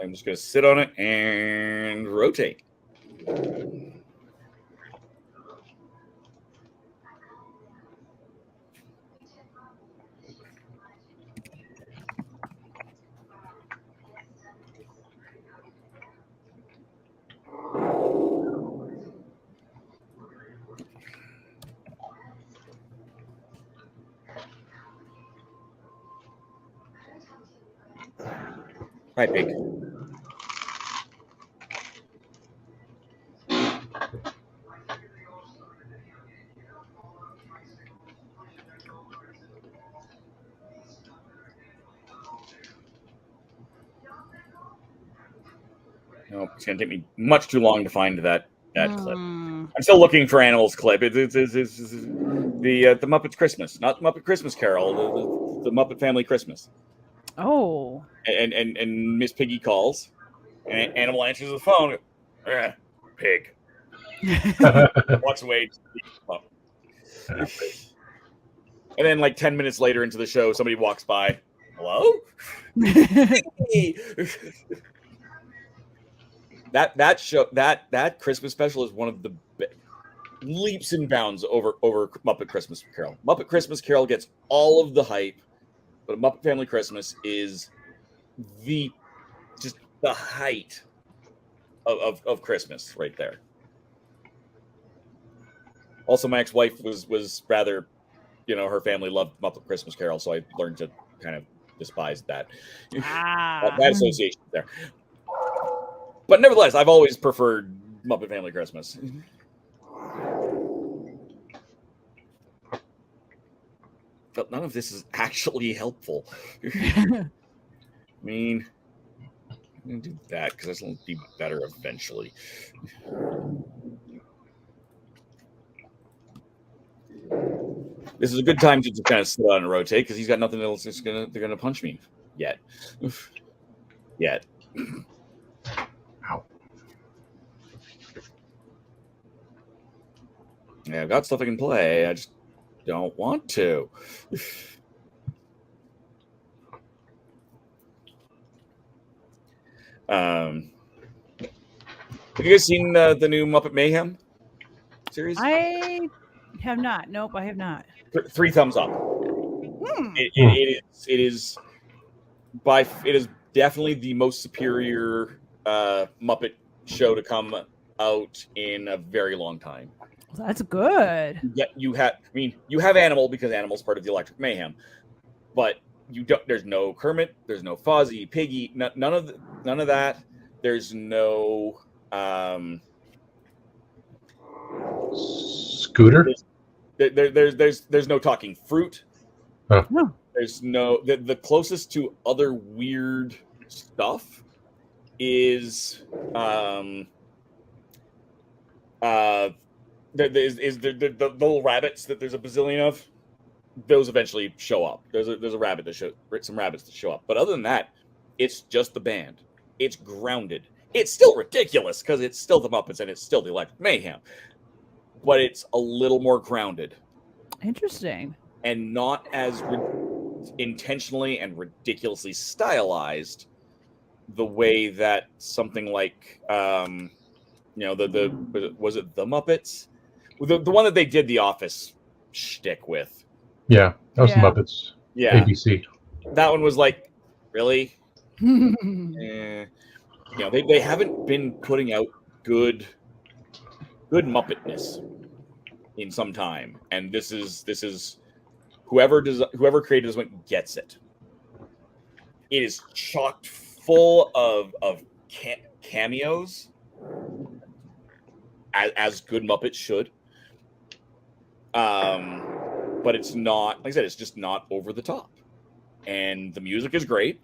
I'm just going to sit on it and rotate. Hi, pig. No, it's going to take me much too long to find that clip. I'm still looking for Animals clip. It's the Muppets Christmas, not Muppet Christmas Carol, the Muppet Family Christmas. Oh. And Miss Piggy calls, and Animal answers the phone. Pig. Walks away. And then, like 10 minutes later into the show, somebody walks by. Hello? That Christmas special is one of the leaps and bounds over Muppet Christmas Carol. Muppet Christmas Carol gets all of the hype, but Muppet Family Christmas is the height of Christmas right there. Also, my ex-wife was rather, her family loved Muppet Christmas Carol, so I learned to kind of despise that. That association there. But nevertheless, I've always preferred Muppet Family Christmas. But none of this is actually helpful. I mean, I'm going to do that because that's going to be better eventually. This is a good time to just kind of sit on and rotate because he's got nothing else that's they're gonna punch me yet. Yet. Ow. Yeah, I've got stuff I can play. I just don't want to. Have you guys seen the new Muppet Mayhem series? I have not. Nope, I have not. 3 thumbs up. It is definitely the most superior Muppet show to come out in a very long time. That's good. You have Animal because Animal's part of the Electric Mayhem, but you don't. There's no Kermit. There's no Fozzie, Piggy. None of that. There's no Scooter. There's no talking fruit. Huh. No. There's no the closest to other weird stuff is the little rabbits that there's a bazillion of. Those eventually show up. There's a rabbit some rabbits that show up. But other than that, it's just the band. It's grounded. It's still ridiculous because it's still the Muppets and it's still the Electric Mayhem. But it's a little more grounded. Interesting. And not as intentionally and ridiculously stylized the way that something like was it the Muppets? The one that they did the Office shtick with. Yeah, that was the Muppets. Yeah. ABC. That one was like, really? They haven't been putting out good good Muppetness in some time, and this is whoever created this one gets it. It is chocked full of cameos, as good Muppets should. But it's not, like I said, it's just not over the top, and the music is great.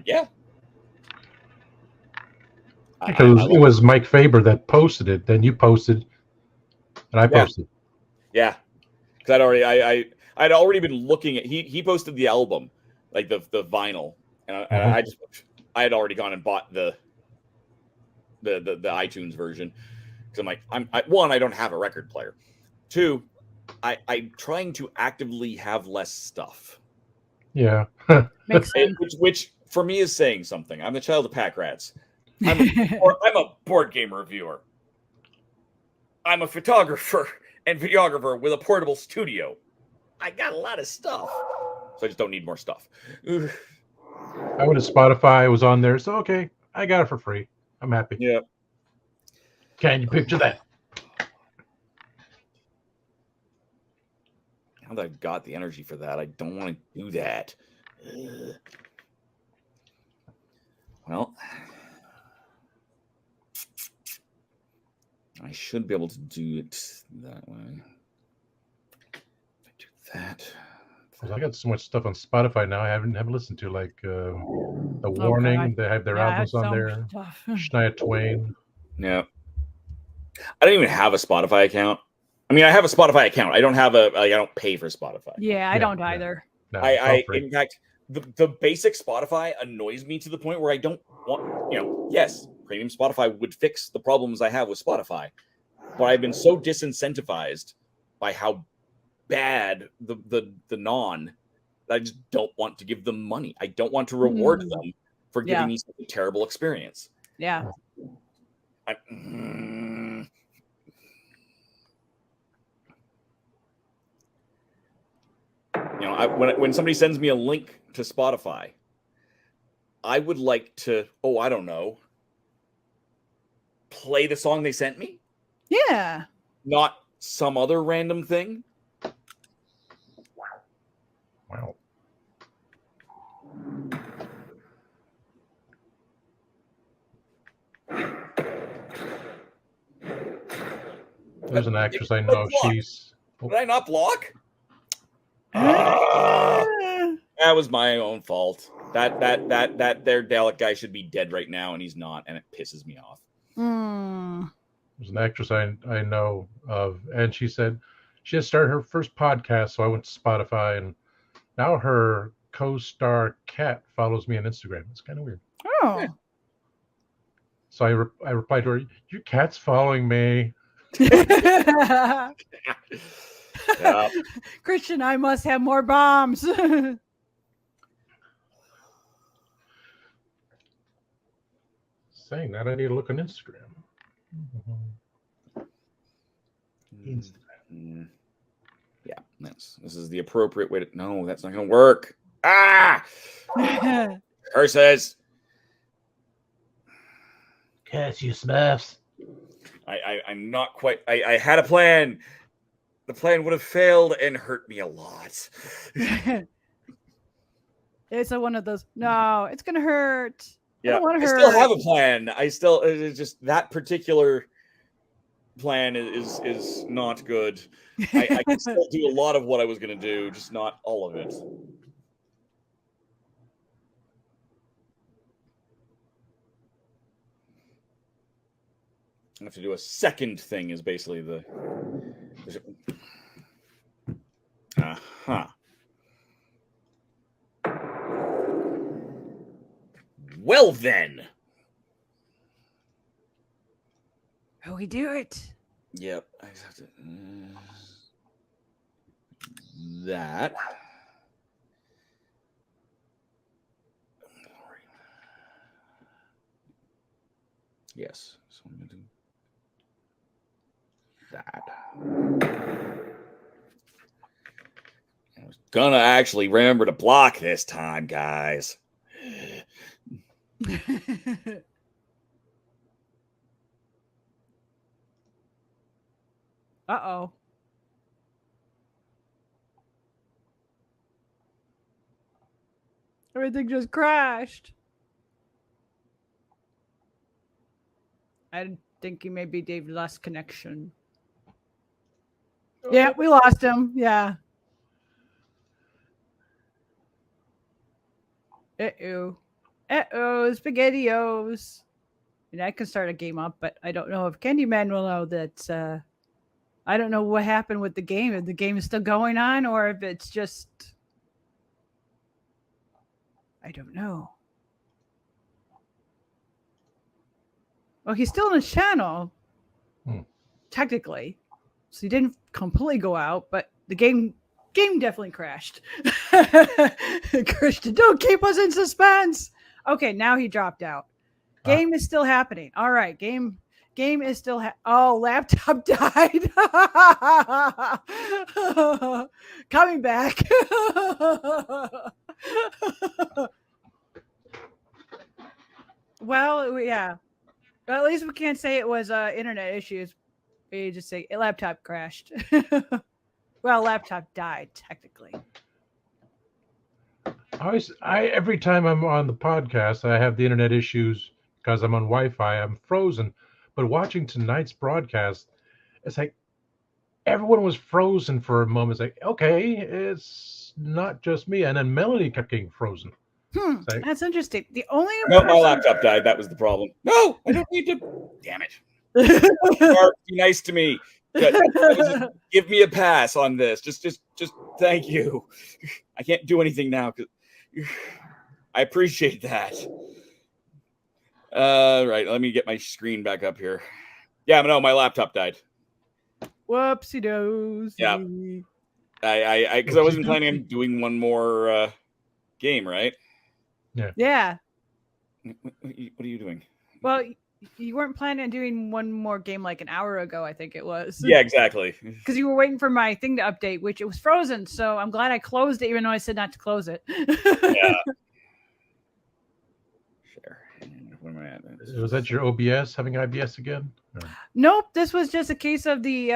Yeah. Because it was Mike Faber that posted it. Then you posted, and I posted. Yeah, because I'd already been looking at. He posted the album, like the vinyl, and I had already gone and bought the iTunes version because I'm like, I don't have a record player. 2, I'm trying to actively have less stuff. Yeah, makes sense. Which for me is saying something. I'm the child of pack rats. I'm a board game reviewer. I'm a photographer and videographer with a portable studio. I got a lot of stuff, so I just don't need more stuff. I went to Spotify. It was on there, so okay, I got it for free. I'm happy. Yeah. Can you picture that? Now that I've got the energy for that, I don't want to do that. Well, I should be able to do it that way. If I do that. I got so much stuff on Spotify now. I haven't listened to, like The Warning. They have their albums on there. Shania Twain. Yeah. I don't even have a Spotify account. I mean, I have a Spotify account. I don't have I don't pay for Spotify. Yeah, I don't either. No, in fact, the basic Spotify annoys me to the point where I don't want, yes, premium Spotify would fix the problems I have with Spotify, but I've been so disincentivized by how bad the non that I just don't want to give them money. I don't want to reward them for giving me such a terrible experience. Yeah. When somebody sends me a link to Spotify, I would like to, I don't know, play the song they sent me. Yeah. Not some other random thing. Wow. There's an actress I know. She's. Did I not block? That was my own fault. That their Dalek guy should be dead right now, and he's not, and it pisses me off. There's an actress I know of, and she said she has started her first podcast. So I went to Spotify, and now her co-star Kat follows me on Instagram. It's kind of weird. Oh. Yeah. So I replied to her, "Your cat's following me." Yeah. Christian, I must have more bombs. Saying that, I need to look on Instagram. Yeah, this is the appropriate way to. No, that's not going to work. Curses. Catch you, Smurfs. I'm not quite. I had a plan. The plan would have failed and hurt me a lot. It's one of those. No, it's gonna hurt. Yeah, I still have a plan. It's just that particular plan is not good. I can still do a lot of what I was going to do, just not all of it. I have to do a second thing. Is basically the. Well then. Oh, we do it. Yep. I just have to. That. Yes. So I'm going to do that. I was going to actually remember to block this time, guys. Uh-oh. Everything just crashed. I think he maybe Dave lost connection. Yeah, we lost him. Yeah. Uh-oh. Uh-oh, SpaghettiOs. And I can start a game up, but I don't know if Candyman will know that. I don't know what happened with the game. If the game is still going on or if it's just... I don't know. Well, he's still on his channel, technically. So he didn't completely go out, but the game definitely crashed. Christian, don't keep us in suspense. Okay, now he dropped out. Game is still happening. All right, game is still laptop died. Coming back. Well, yeah. Well, at least we can't say it was internet issues. We just say a laptop crashed. Well, laptop died technically. Every time I'm on the podcast, I have the internet issues because I'm on Wi-Fi. I'm frozen. But watching tonight's broadcast, it's like everyone was frozen for a moment. It's like, okay, it's not just me. And then Melanie kept getting frozen. Like, that's interesting. The only my laptop died. That was the problem. No, I don't need to. Damn it. Be nice to me. Give me a pass on this. Just thank you. I can't do anything now because I appreciate that. Right, let me get my screen back up here. Yeah, no, my laptop died. Whoopsie dozy. Yeah, I because I wasn't planning on doing one more game, right? Yeah. What are you doing? Well, you weren't planning on doing one more game like an hour ago, I think it was. Yeah, exactly. Because you were waiting for my thing to update, which it was frozen. So I'm glad I closed it, even though I said not to close it. Yeah. Sure. Where am I at? Was that your OBS having IBS again? Or? Nope. This was just a case of the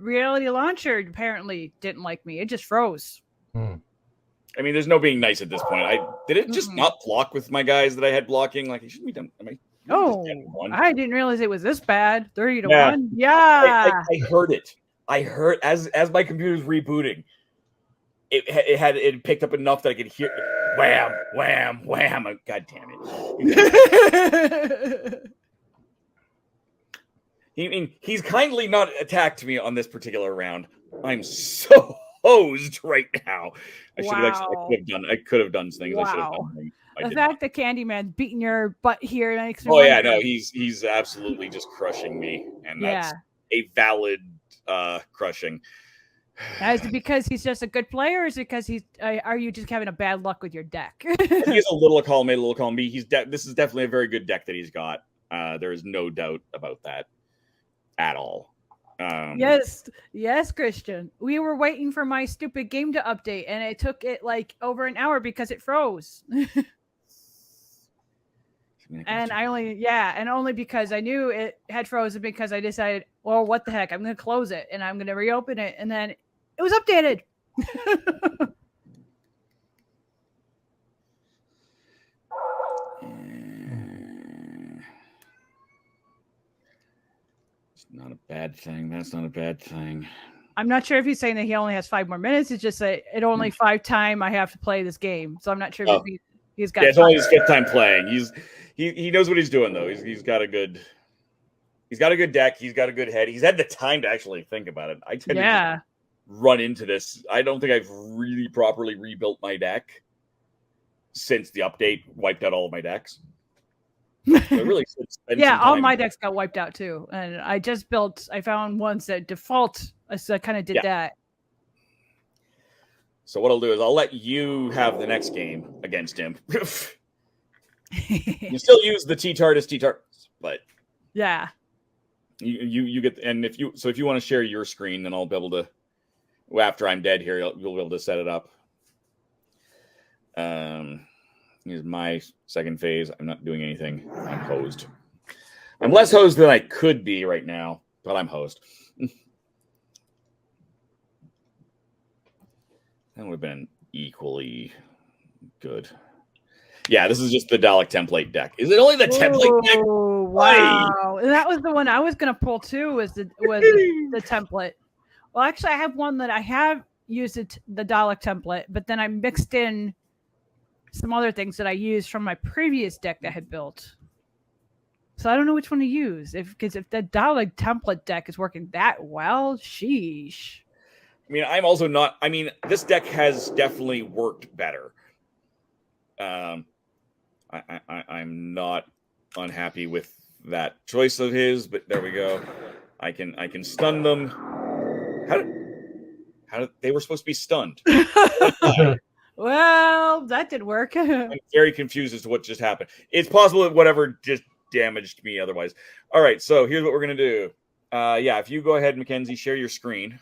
Reality Launcher apparently didn't like me. It just froze. I mean, there's no being nice at this point. Did it just not block with my guys that I had blocking? Like, it shouldn't be done. I didn't realize it was this bad. 30-1. Yeah. I heard it. I heard as my computer was rebooting. It picked up enough that I could hear wham, wham, wham. God damn it. He's kindly not attacked me on this particular round. I'm so hosed right now. I could have done things I should have done. The fact that Candyman's beating your butt here makes me he's absolutely just crushing me, and that's a valid crushing. Is it because he's just a good player, or is it because are you just having a bad luck with your deck? He has a little column A, a little column B. This is definitely a very good deck that he's got. There is no doubt about that at all. Yes, Christian. We were waiting for my stupid game to update, and it took it like over an hour because it froze. And only because I knew it had frozen because I decided, well, what the heck? I'm going to close it and I'm going to reopen it, and then it was updated. Not a bad thing. That's not a bad thing. I'm not sure if he's saying that he only has 5 more minutes. It's just that it only 5 times I have to play this game. So I'm not sure if he's got. Yeah, it's only his 5th time playing. He knows what he's doing though. He's got a good deck. He's got a good head. He's had the time to actually think about it. I tend to run into this. I don't think I've really properly rebuilt my deck since the update wiped out all of my decks. Really all my decks got wiped out too, and I found ones that default, so I kind of did that. So what I'll do is I'll let you have the next game against him. You still use the TLTT, but you get, and if you want to share your screen, then I'll be able to, after I'm dead here, you'll be able to set it up. Here's my second phase. I'm not doing anything. I'm hosed. I'm less hosed than I could be right now, but I'm hosed. That would have been equally good. Yeah, this is just the Dalek template deck. Is it only the template deck? Oh, wow. And that was the one I was going to pull too, was the template. Well, actually, I have one that I have used the Dalek template, but then I mixed in some other things that I used from my previous deck that I had built. So I don't know which one to use. Because if the Dalek template deck is working that well, sheesh. I mean, I'm also not. I mean, this deck has definitely worked better. I'm not unhappy with that choice of his, but there we go. I can stun them. How did they were supposed to be stunned? Well, that did work. I'm very confused as to what just happened. It's possible that whatever just damaged me otherwise. All right, so here's what we're gonna do. Yeah, if you go ahead, Mackenzie, share your screen.